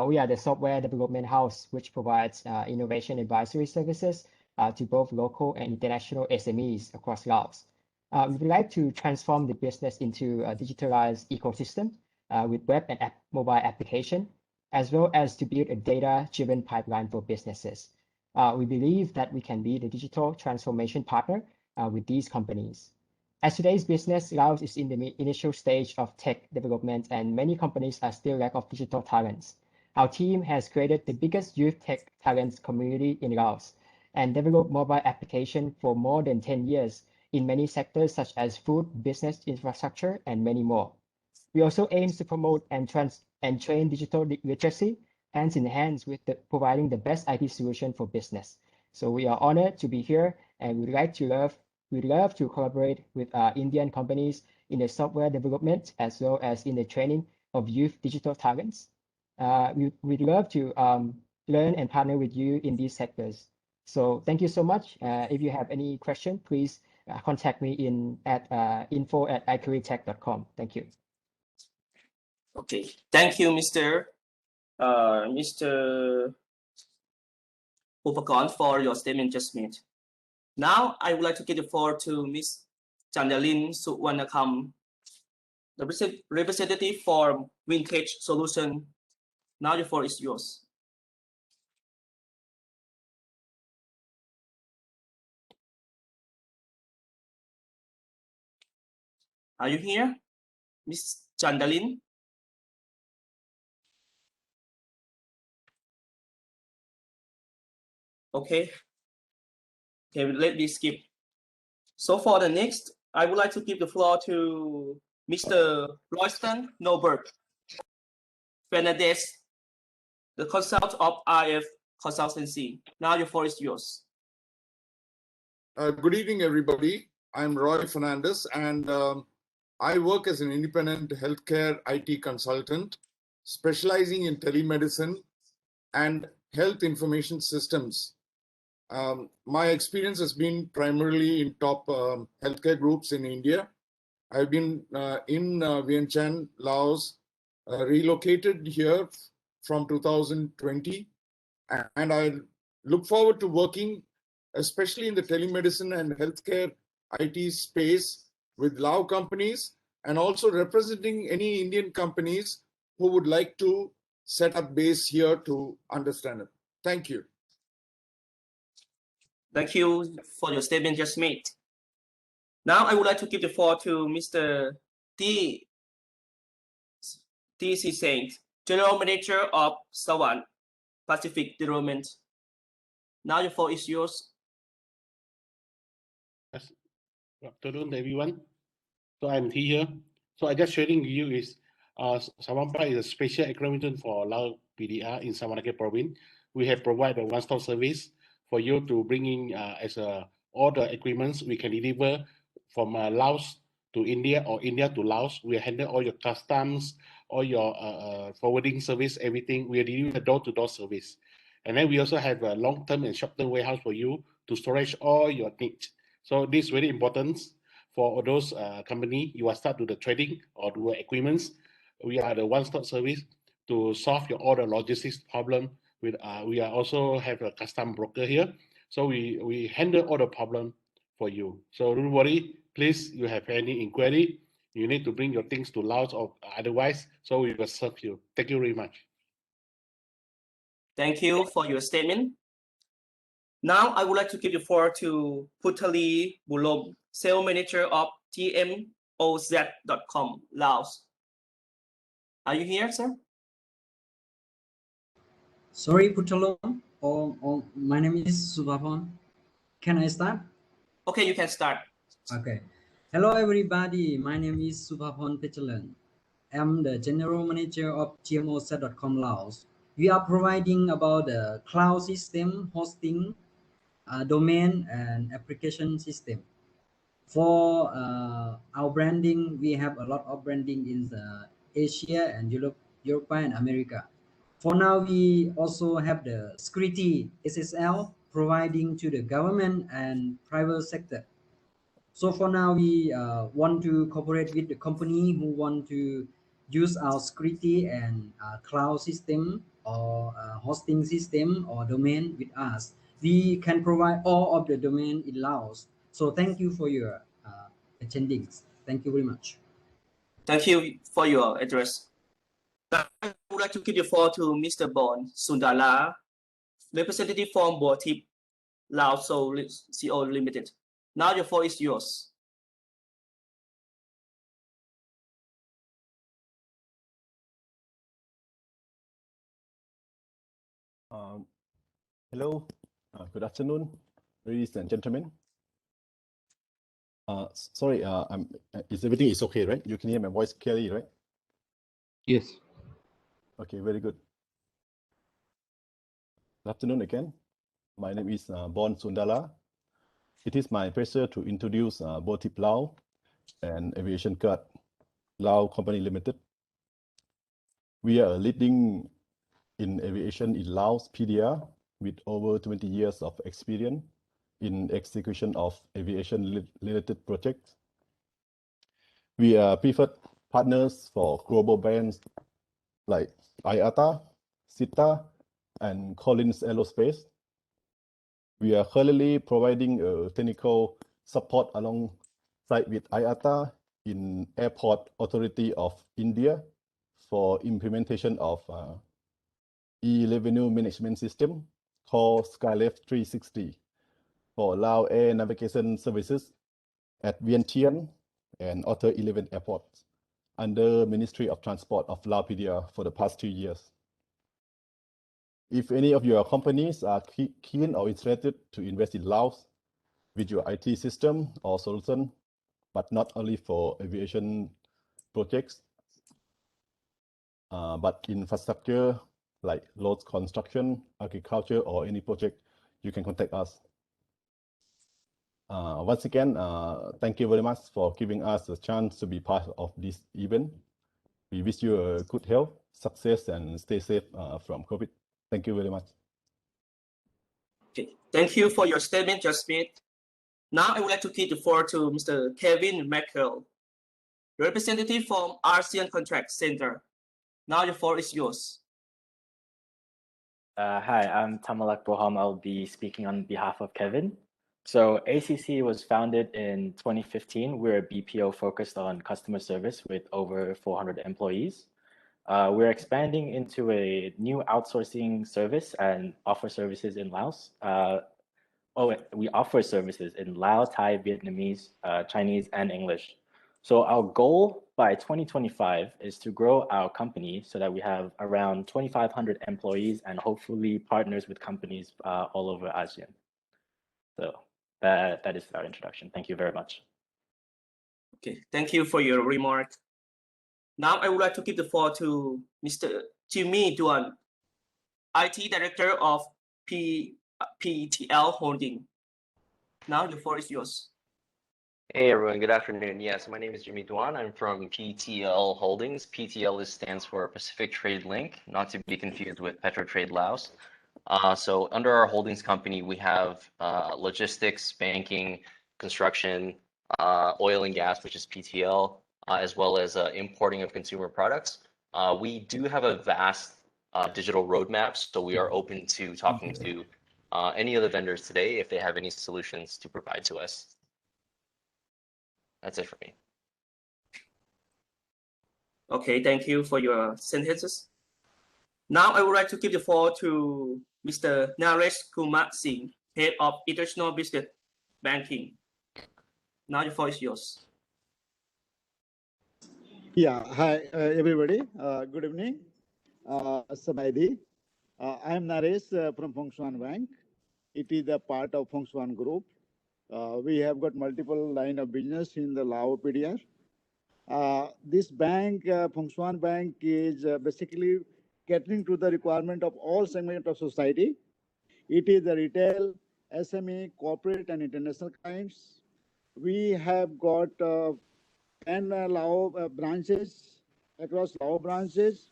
We are the software development house which provides innovation advisory services to both local and international SMEs across Laos. We would like to transform the business into a digitalized ecosystem with web and mobile application, as well as to build a data-driven pipeline for businesses. We believe that we can be the digital transformation partner with these companies. As today's business, Laos is in the initial stage of tech development, and many companies are still lack of digital talents. Our team has created the biggest youth tech talents community in Laos and developed mobile application for more than 10 years in many sectors such as food, business, infrastructure, and many more. We also aim to promote and train digital literacy hand in hand with providing the best IT solution for business. So we are honored to be here, and we'd love to collaborate with Indian companies in the software development as well as in the training of youth digital talents. We'd love to learn and partner with you in these sectors. So thank you so much. If you have any question, please contact me at info@icurrytech.com. Thank you. Okay, thank you, Mr. Upakorn, for your statement just made. Now, I would like to give the floor to Ms. Chandalin Suwarnakam, the representative for Vintage Solution. Now the floor is yours. Are you here, Ms. Chandalin? Okay. Okay, let me skip. So for the next, I would like to give the floor to Mr. Royston Norbert Fernandez, the consultant of RF Consultancy. Now your floor is yours. Good evening, everybody. I'm Roy Fernandez, and I work as an independent healthcare IT consultant, specializing in telemedicine and health information systems. My experience has been primarily in top healthcare groups in India. I've been in Vientiane, Laos, relocated here from 2020, and I look forward to working, especially in the telemedicine and healthcare IT space, with Lao companies, and also representing any Indian companies who would like to set up base here to understand it. Thank you. Thank you for your statement just made. Now I would like to give the floor to Mr. T.C. Saint, General Manager of Sawan Pacific Development. Now the floor is yours. Yes. Good afternoon, everyone. So I'm here. So I just sharing with you is Sawanpa is a special economic zone for Lao PDR in Savanakhet province. We have provided a one-stop service for you to bring in all the equipments we can deliver from Laos to India or India to Laos. We handle all your customs, all your forwarding service, everything. We are delivering a door-to-door service. And then we also have a long-term and short-term warehouse for you to storage all your needs. So this is very important for those company you are start to the trading or do equipments. We are the one-stop service to solve your all the logistics problem. With we are also have a custom broker here, so we handle all the problem for you. So don't worry, please. You have any inquiry, you need to bring your things to Laos or otherwise. So we will serve you. Thank you very much. Thank you for your statement. Now I would like to give the floor to Putali Bulom, Sales Manager of TMOZ.com, Laos. Are you here, sir? Sorry, Putalong. My name is Subhapan. Can I start? Okay, you can start. Okay. Hello, everybody. My name is Subhapan Pechalan. I'm the general manager of GMOset.com Laos. We are providing about the cloud system, hosting, domain, and application system. For our branding, we have a lot of branding in the Asia and Europe and America. For now, we also have the security SSL providing to the government and private sector. So for now, we want to cooperate with the company who want to use our security and cloud system or hosting system or domain with us. We can provide all of the domain in Laos. So thank you for your attending. Thank you very much. Thank you for your address. Now, I would like to give the floor to Mr. Bon Sundala, representative from Botip Laos CO Limited. Now the floor is yours. Hello, good afternoon, ladies and gentlemen. Sorry, is everything is okay, right? You can hear my voice clearly, right? Yes. Okay, very good. Good afternoon again. My name is Bon Sundala. It is my pleasure to introduce Botip Lao and Aviation Card Lao Company Limited. We are a leading in aviation in Laos PDR with over 20 years of experience in execution of aviation-related projects. We are preferred partners for global brands like IATA, SITA, and Collins Aerospace. We are currently providing technical support alongside with IATA in Airport Authority of India for implementation of e-revenue management system called Skylift 360 for Lao Air navigation services at Vientiane and other 11 airports under Ministry of Transport of Lao PDR for the past 2 years. If any of your companies are keen or interested to invest in Laos with your IT system or solution, but not only for aviation projects, but infrastructure like roads construction, agriculture, or any project, you can contact us. Once again, thank you very much for giving us a chance to be part of this event. We wish you a good health, success, and stay safe from COVID. Thank you very much. Okay, thank you for your statement just made. Now I would like to give the floor to Mr. Kevin Mackerel, representative from ASEAN Contract Center. Now the floor is yours. Hi, I'm Tamalak Boham. I'll be speaking on behalf of Kevin. So ACC was founded in 2015. We're a BPO focused on customer service with over 400 employees. We're expanding into a new outsourcing service and offer services in Laos. We offer services in Lao, Thai, Vietnamese, Chinese, and English. So our goal by 2025 is to grow our company so that we have around 2,500 employees and hopefully partners with companies all over ASEAN. So that is our introduction. Thank you very much. Okay, thank you for your remark. Now I would like to give the floor to Mr. Jimmy Duan, IT Director of PTL Holding. Now the floor is yours. Hey everyone, good afternoon. Yes, my name is Jimmy Duan. I'm from PTL Holdings. PTL stands for Pacific Trade Link, not to be confused with Petrotrade Laos. So under our holdings company, we have logistics, banking, construction, oil and gas, which is PTL, as well as importing of consumer products. We do have a vast digital roadmap, so we are open to talking to any of the vendors today if they have any solutions to provide to us. That's it for me. Okay, thank you for your sentences. Now I would like to give the floor to Mr. Naresh Kumar Singh, Head of International Business Banking. Now the floor is yours. Yeah, hi everybody. Good evening. Sabaidi. I am Naresh from Feng Shuan Bank. It is a part of Feng Shuan Group. We have got multiple line of business in the Lao PDR. This bank, Feng Shuan Bank, is basically catering to the requirement of all segments of society. It is the retail, SME, corporate, and international clients. We have got 10 Lao branches across Lao branches,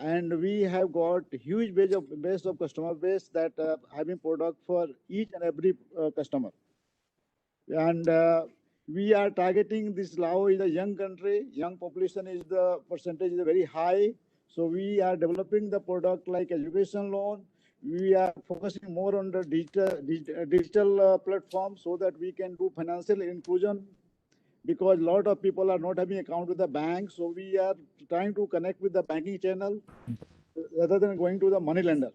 and we have got huge base of customer base that having product for each and every customer. And we are targeting this. Lao is a young country, young population is the percentage is very high. So we are developing the product like education loan. We are focusing more on the digital platform so that we can do financial inclusion, because a lot of people are not having account with the bank. So we are trying to connect with the banking channel rather than going to the money lender.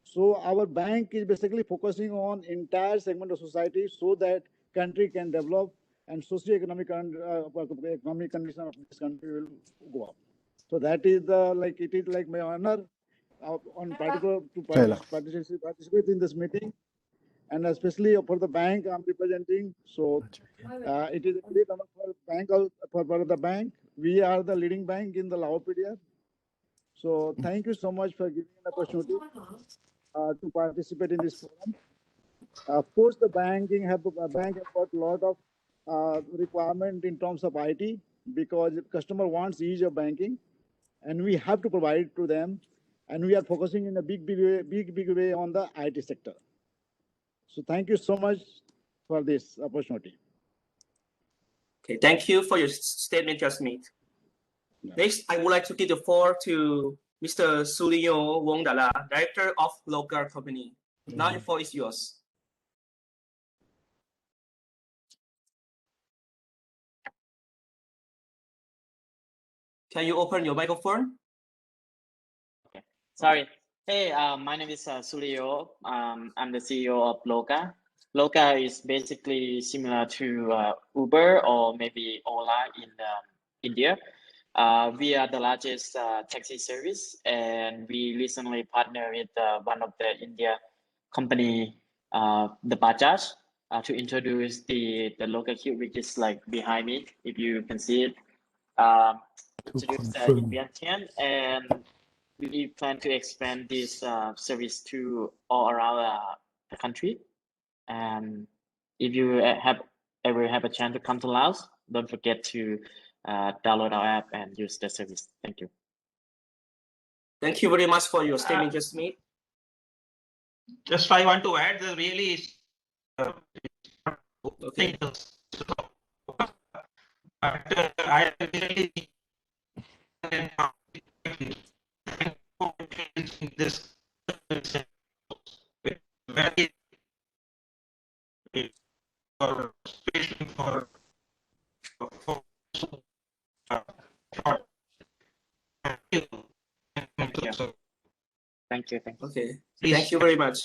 So our bank is basically focusing on entire segment of society so that country can develop and socio-economic economic condition of this country will go up. So that is it is like my honor on particular to participate in this meeting, and especially for the bank I'm representing. So it is a great honor for bank for the bank. We are the leading bank in the Lao PDR. So thank you so much for giving an opportunity to participate in this forum. Of course, the bank has got a lot of requirement in terms of IT, because the customer wants ease of banking, and we have to provide it to them. And we are focusing in a big way on the IT sector. So thank you so much for this opportunity. Okay, thank you for your statement, just made. Yeah. Next, I would like to give the floor to Mr. Suryo Wongdala, Director of Local Company. Now the floor is yours. Can you open your microphone? Okay. Sorry. Hey, my name is Suryo. I'm the CEO of Loka. Loka is basically similar to Uber or maybe Ola in India. We are the largest taxi service, and we recently partnered with one of the India company, the Bajaj, to introduce the local queue, which is like behind me, if you can see it. Introduce in Vietnam, and we plan to expand this service to all around the country. And if you ever have a chance to come to Laos, don't forget to download our app and use the service. Thank you. Thank you very much for your statement, just made. Just I want to add that really okay. I really this very Thank you. Okay. Thank you very much.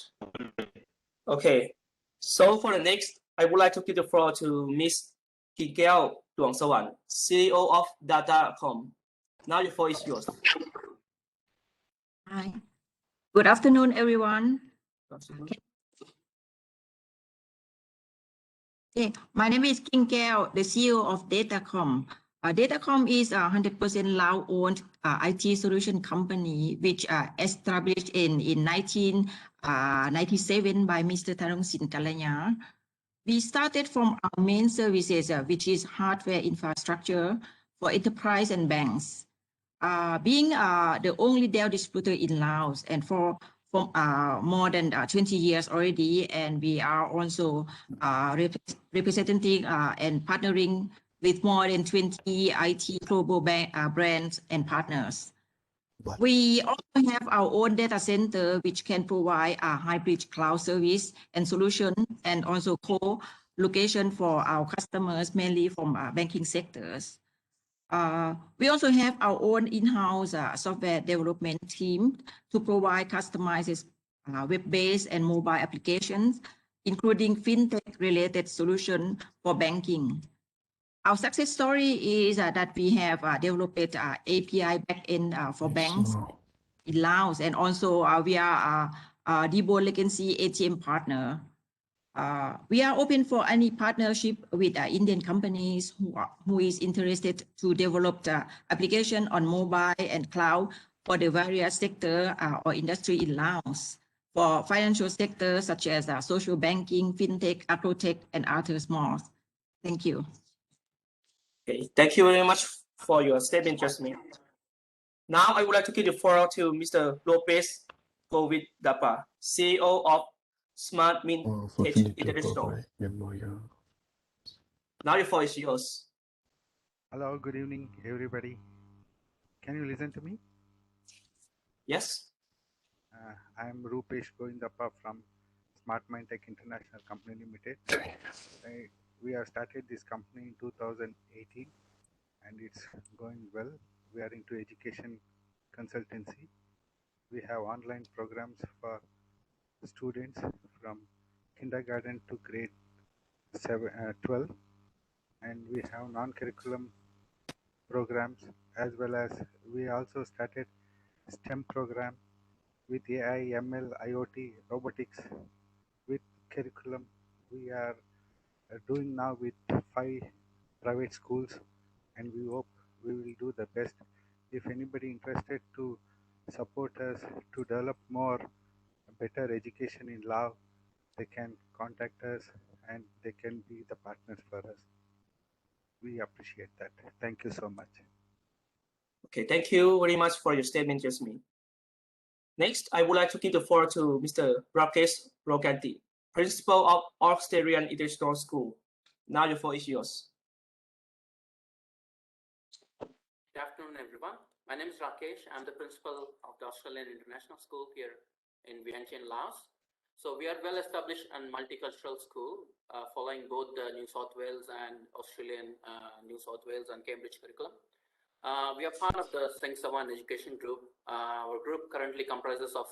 Okay. So for the next, I would like to give the floor to Ms. Kikeo Duangsawan, CEO of Datacom. Now the floor is yours. Hi. Good afternoon, everyone. Okay. My name is King Keo, the CEO of Datacom. Datacom is a 100% Lao-owned IT solution company, which established in 1997 by Mr. Tharongsin Kalanya. We started from our main services, which is hardware infrastructure for enterprise and banks. Being the only Dell distributor in Laos, and for more than 20 years already, and we are also representing and partnering with more than 20 IT global brands and partners. We also have our own data center, which can provide a hybrid cloud service and solution, and also co-location for our customers, mainly from banking sectors. We also have our own in-house software development team to provide customized web-based and mobile applications, including fintech-related solutions for banking. Our success story is that we have developed API backend for banks in Laos, and also we are a Debo Legacy ATM partner. We are open for any partnership with Indian companies who is interested to develop the application on mobile and cloud for the various sector or industry in Laos, for financial sector such as social banking, fintech, agrotech, and others more. Thank you. Okay, thank you very much for your statement, Jasmine. Now I would like to give the floor to Mr. Lopez Covidapa, CEO of Smart Mint Tech International. Now the floor is yours. Hello, good evening, everybody. Can you listen to me? Yes. I'm Rupesh Govindappa from Smart Mind Tech International Company Limited. We have started this company in 2018 and it's going well. We are into education consultancy. We have online programs for students from kindergarten to grade 12, and we have non-curriculum programs, as well as we also started STEM program with AI, ML, IoT, robotics with curriculum. We are doing now with 5 private schools, and we hope we will do the best. If anybody interested to support us to develop more better education in Laos, they can contact us and they can be the partners for us. We appreciate that. Thank you so much. Okay, thank you very much for your statement, Jasmine. Next, I would like to give the floor to Mr. Rakesh Roganti, Principal of Australian International School. Now the floor is yours. Good afternoon, everyone. My name is Rakesh. I'm the principal of the Australian International School here in Vientiane, Laos. So we are well established and multicultural school, following both the New South Wales and Australian New South Wales and Cambridge curriculum. We are part of the Seng Sawan Education Group. Our group currently comprises of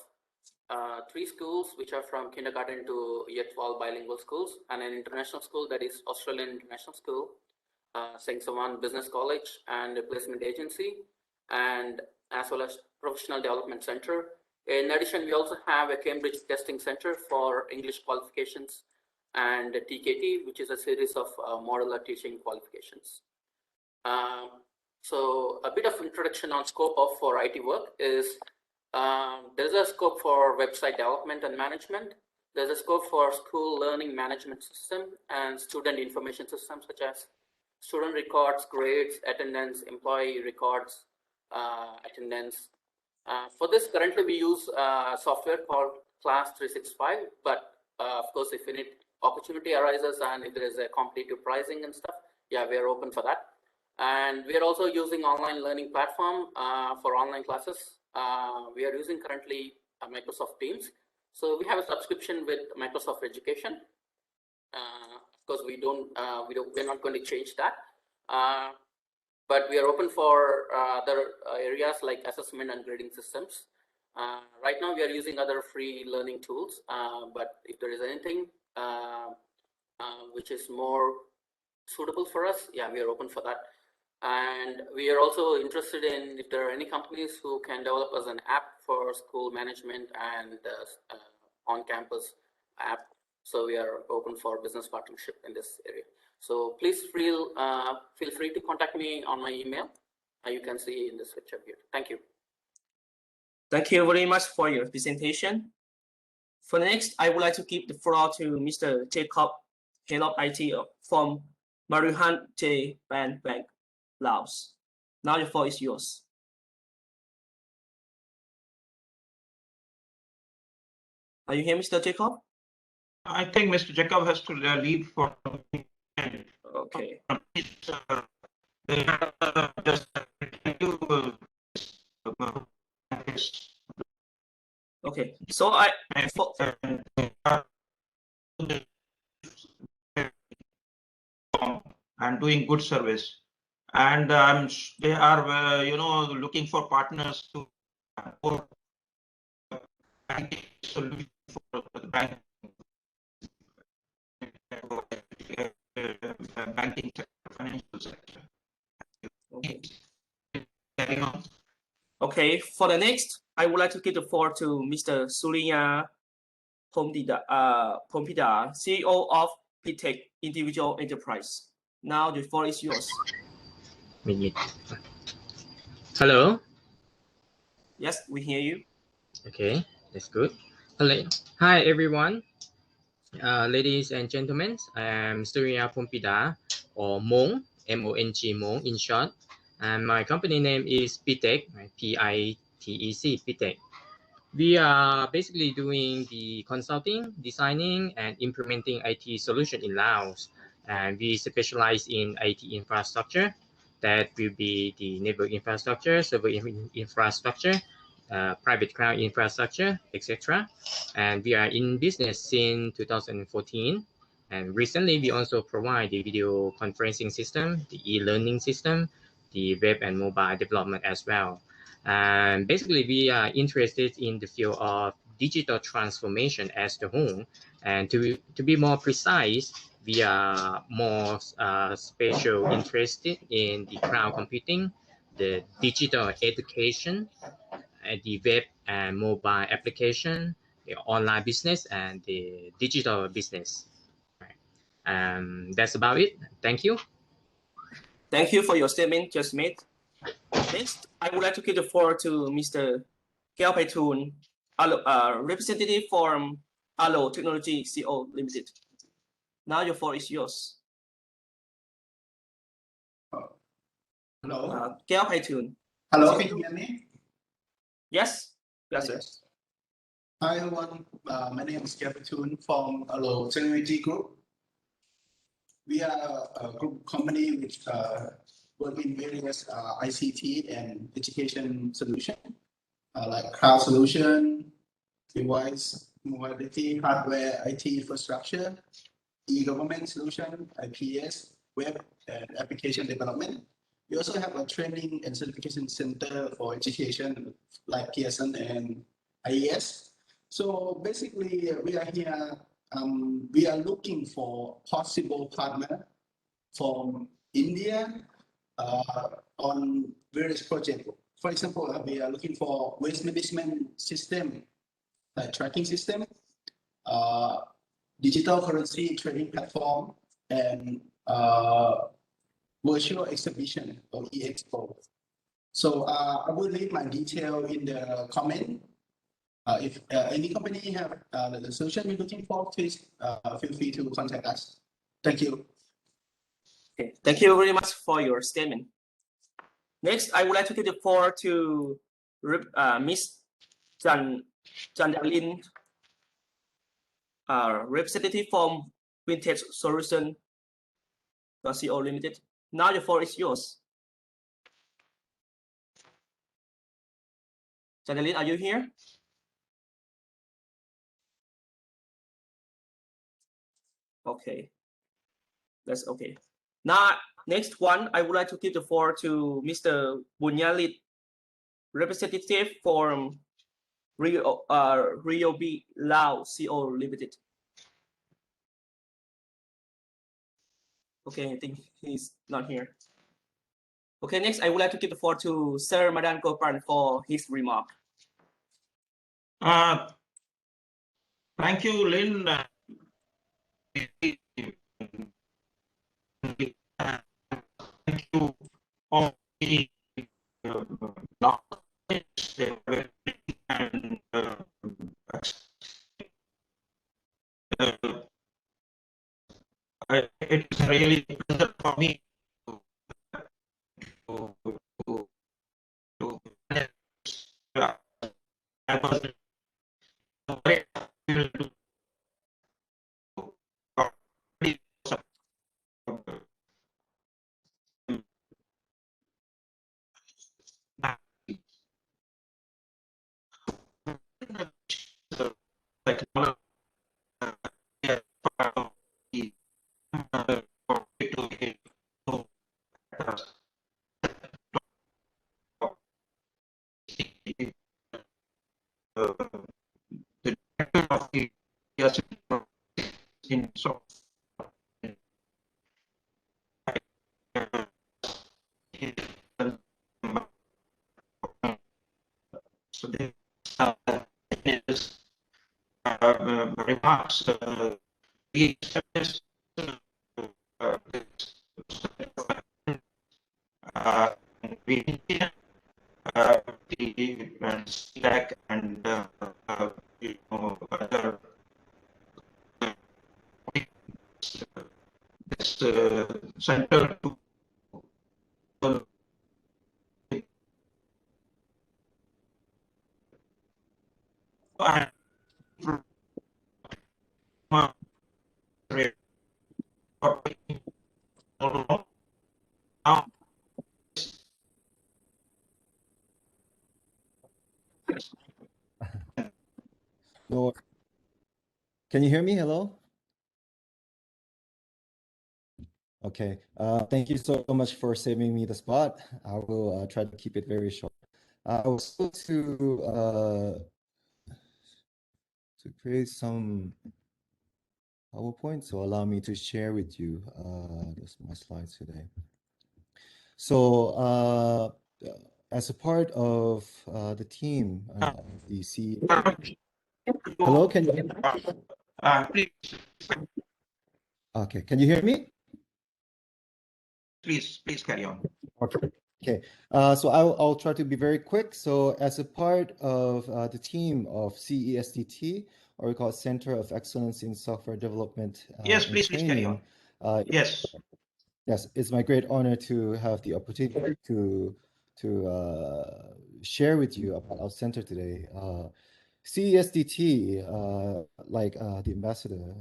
3 schools, which are from kindergarten to year 12 bilingual schools, and an international school, that is Australian International School, Seng Sawan Business College and a placement agency, and as well as Professional Development Center. In addition, we also have a Cambridge Testing Center for English qualifications and a TKT, which is a series of modular teaching qualifications. So a bit of introduction on scope of for IT work is there's a scope for website development and management. There's a scope for school learning management system and student information systems, such as student records, grades, attendance, employee records, attendance. For this, currently we use software called Class 365, but of course, if any opportunity arises and if there is a competitive pricing and stuff, yeah, we are open for that. And we are also using online learning platform for online classes. We are using currently Microsoft Teams. So we have a subscription with Microsoft Education. Of course, we're not going to change that. But we are open for other areas like assessment and grading systems. Right now, we are using other free learning tools. But if there is anything which is more suitable for us, yeah, we are open for that. And we are also interested in if there are any companies who can develop as an app for school management and on-campus app. So we are open for business partnership in this area. So please feel free to contact me on my email. You can see in this picture here. Thank you. Thank you very much for your presentation. For next, I would like to give the floor to Mr. Jacob, Head of IT from Marihan J. Bank, Laos. Now the floor is yours. Are you here, Mr. Jacob? I think Mr. Jacob has to leave for. Okay. Okay. So and doing good service, and they are looking for partners to support banking solution for the bank. Banking sector, financial sector. Okay, for the next, I would like to give the floor to Mr. Surya Pompida, CEO of PTech Individual Enterprise. Now the floor is yours. Hello. Yes, we hear you. Okay, that's good. Hello. Hi, everyone. Ladies and gentlemen, I am Surya Pompida, or Mong, M-O-N-G, Mong in short. And my company name is PTech, P-I-T-E-C, PTech. We are basically doing the consulting, designing, and implementing IT solution in Laos. And we specialize in IT infrastructure. That will be the network infrastructure, server infrastructure, private cloud infrastructure, etc. And we are in business since 2014. And recently, we also provide the video conferencing system, the e-learning system, the web and mobile development as well. And basically, we are interested in the field of digital transformation as the whole. And to be more precise, we are more special interested in the cloud computing, the digital education, the web and mobile application, the online business, and the digital business. That's about it. Thank you. Thank you for your statement just made. Next, I would like to give the floor to Mr. Kelpaitun, representative from Allo Technology Co. Limited. Now your floor is yours. Hello. Kelpaitun. Hello, can you hear me? Yes. Yes, sir. Hi, everyone. My name is Kelpaitun from Allo Technology Group. We are a group company which work in various ICT and education solution, like cloud solution, device mobility, hardware, IT infrastructure, e-government solution, IPS, web, and application development. We also have a training and certification center for education like Pearson and IES. So basically, we are here. We are looking for possible partner from India on various projects. For example, we are looking for waste management system, like tracking system, digital currency trading platform, and virtual exhibition or e-expo. So I will leave my detail in the comment. If any company have the solution you're looking for, please feel free to contact us. Thank you. Okay, thank you very much for your statement. Next, I would like to give the floor to Ms. Chandalin, representative from Vintage Solution Co. Limited. Now the floor is yours. Chandalin, are you here? Okay, that's okay. Now, next one, I would like to give the floor to Mr. Bunyalit, representative from Ryobi Lao Co. Limited. Okay, I think he's not here. Okay, next, I would like to give the floor to Sir Madan Gopan for his remark. Thank you, Lynn. Thank you all the knowledge and it's really a pleasure for me I was very happy to the director of the remarks. We the stack and other this center to No. Can you hear me? Hello? Okay. Thank you so much for saving me the spot. I will try to keep it very short. I was supposed to create some PowerPoint, so allow me to share with you my slides today. So as a part of the team, the CEO. Hello, can you hear me? Okay, can you hear me? Please carry on. Okay. So I'll try to be very quick. So as a part of the team of CESDT, or we call it Center of Excellence in Software Development Yes, and please carry Training. on. Yes. Yes, it's my great honor to have the opportunity to share with you about our center today. CESDT, like the ambassador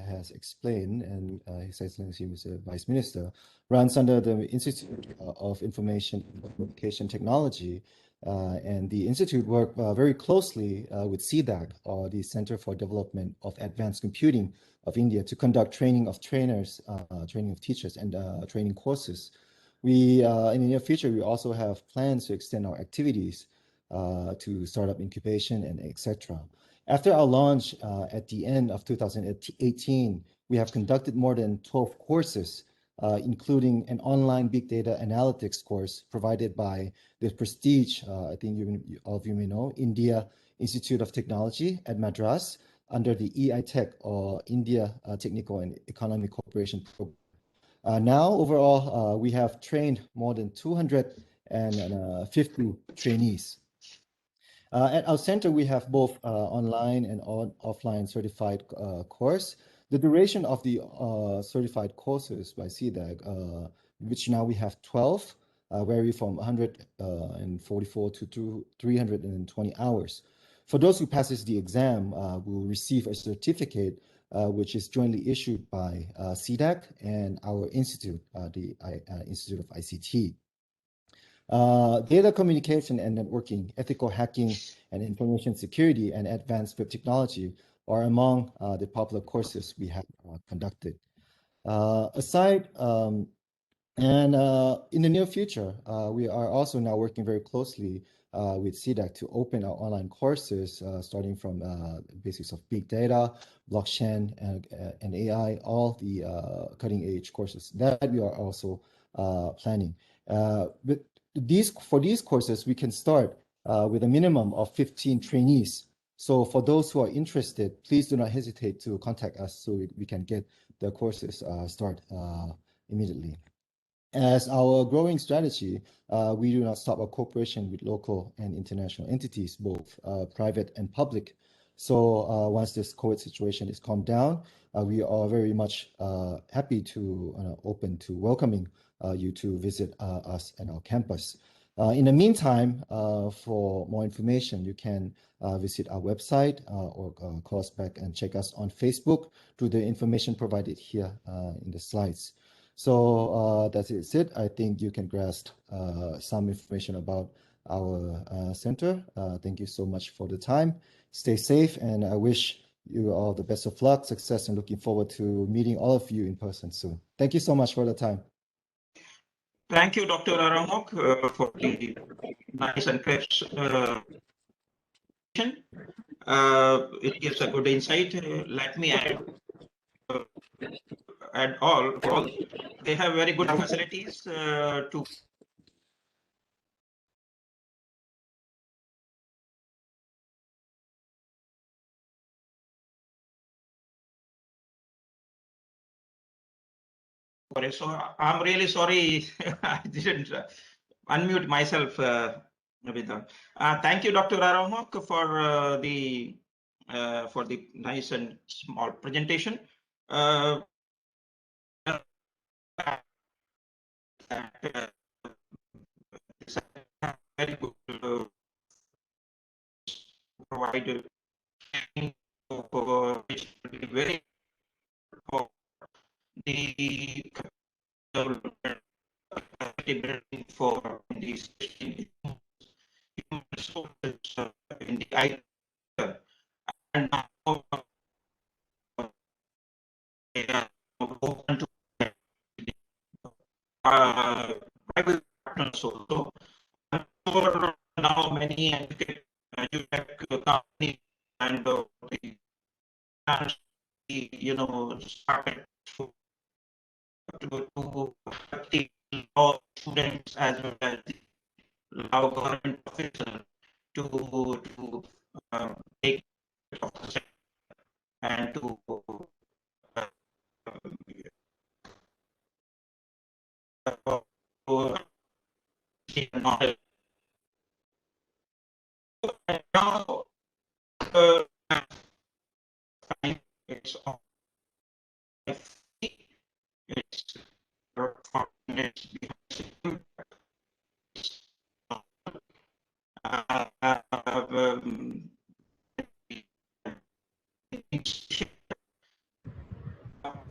has explained, and His Excellency Mr. Vice Minister, runs under the Institute of Information and Communication Technology, and the institute works very closely with CDAC, or the Center for Development of Advanced Computing of India, to conduct training of trainers, training of teachers, and training courses. We, in the near future, we also have plans to extend our activities to startup incubation and etc. After our launch at the end of 2018, we have conducted more than 12 courses, including an online big data analytics course provided by the prestige, I think all of you may know, India Institute of Technology at Madras, under the EITech, or India Technical and Economic Cooperation Program. Now, overall, we have trained more than 250 trainees. At our center, we have both online and offline certified course. The duration of the certified courses by CDAC, which now we have 12, vary from 144 to 320 hours. For those who passes the exam, will receive a certificate which is jointly issued by CDAC and our institute, the Institute of ICT. Data communication and networking, ethical hacking and information security, and advanced web technology are among the popular courses we have conducted. In the near future, we are also now working very closely with CDAC to open our online courses, starting from basics of big data, blockchain, and AI, all the cutting-edge courses that we are also planning. For these courses, we can start with a minimum of 15 trainees. So for those who are interested, please do not hesitate to contact us so we can get the courses start immediately. As our growing strategy, we do not stop our cooperation with local and international entities, both private and public. So once this COVID situation is calmed down, we are very much happy to open to welcoming you to visit us at our campus. In the meantime, for more information, you can visit our website or call us back and check us on Facebook through the information provided here in the slides. So that's it. I think you can grasp some information about our center. Thank you so much for the time. Stay safe, and I wish you all the best of luck, success, and looking forward to meeting all of you in person soon. Thank you so much for the time. Thank you, Dr. Aramok, for the nice and crisp it gives a good insight. Let me add all. They have very good facilities to Sorry, so I'm really sorry I didn't unmute myself. Thank you, Dr. Arahmak, for the nice and small presentation. Very good provided very for the building for these human resources in the IT and now open to private partners also. I'm sure now many educated companies and started to law students as well as law government officers to take of the sector and to knowledge. Now it's on it's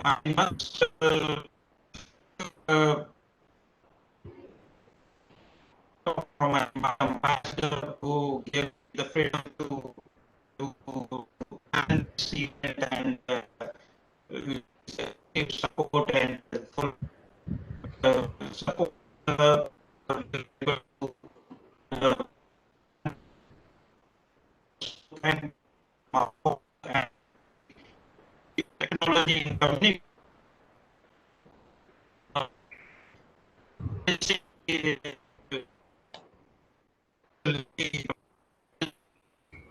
I must from my ambassador who gave the freedom to see it and give support and full support and technology and communication.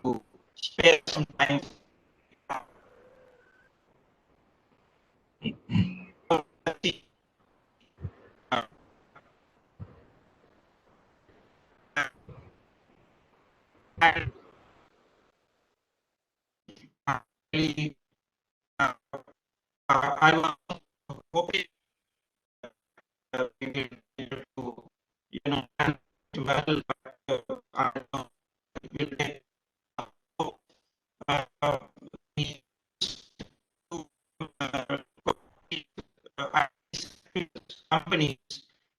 To spare some time. I was hoping to well, but I don't know. Will they companies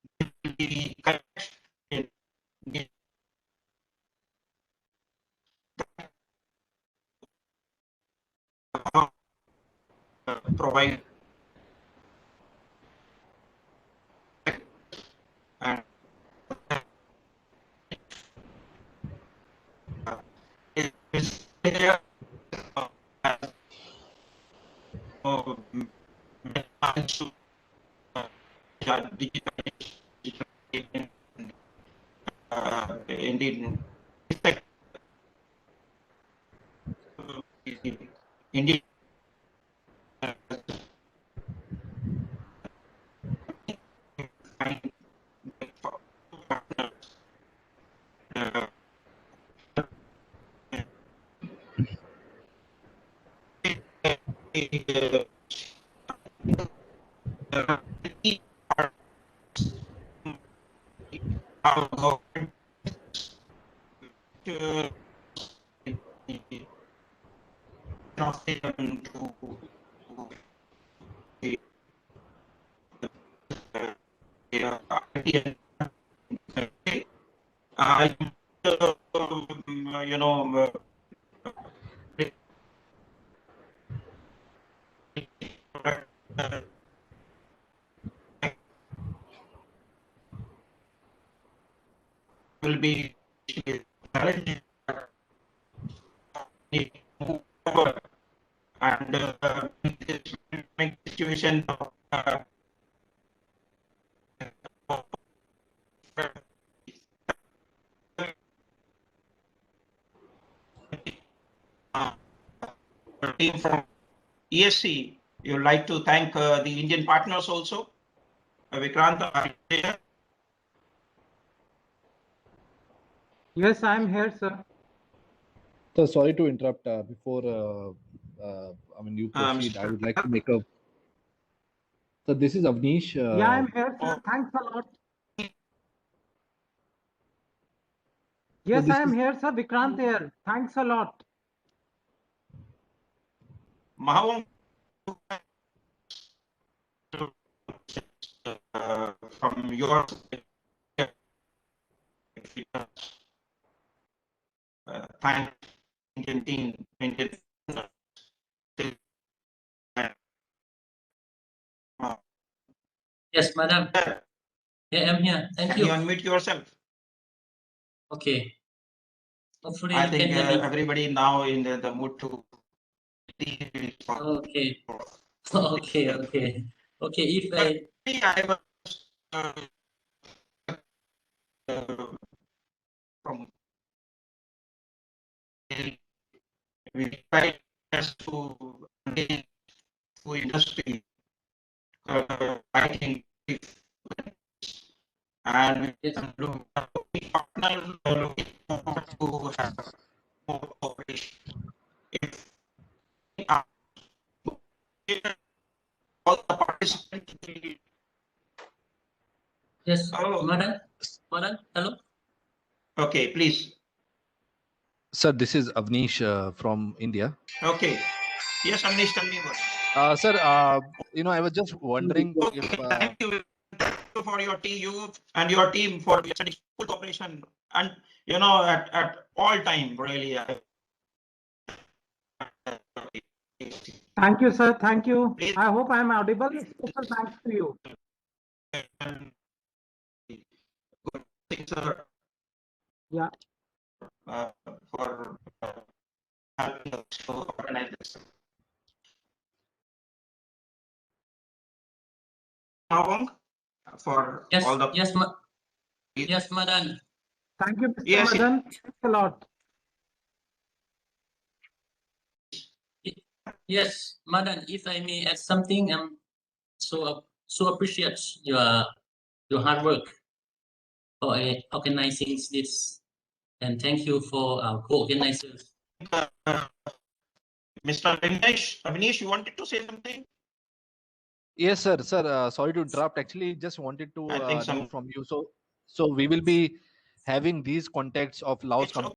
will be provide and is there indeed indeed you know will be challenging and make the situation team from ESC, you would like to thank the Indian partners also. Vikrant, are you there? Yes, I am here, sir. So sorry to interrupt. Before you proceed, I would like to make a. So this is Avnish. Yeah, I am here, sir. Thanks a lot. Yes, this I am is here, sir. Vikrant here. Thanks a lot. Mahavang, from your thank Indian team, Indian. Yes, madam. Yeah, I'm here. Thank Can you. you unmute yourself? Okay. Hopefully I you think can hear me. everybody now in the mood to. Okay. Okay. Okay. Okay. If I I was from we try to industry, I think, and we can do partners looking forward to have more cooperation. If all the participants will. Yes, Madan. Hello. Okay, please. Sir, this is Avnish from India. Okay. Yes, Avnish, tell me what. Sir, I was just wondering if. Thank you for your team, you and your team for your full cooperation, and at all time, really. Thank you, sir. Thank you. I hope I am audible. Special thanks to you. Good thing, sir. Yeah. For helping us to organize this. Mawang, for all the. Yes, Madan. Thank you, Mr. Yes, Madan. Thanks a lot. Yes, Madan. If I may add something, so appreciate your hard work for organizing this, and thank you for our co-organizers. Mr. Avnish, you wanted to say something? Yes, sir. Sir, sorry to interrupt. Actually, just wanted to know from you. So we will be having these contacts of Laos companies.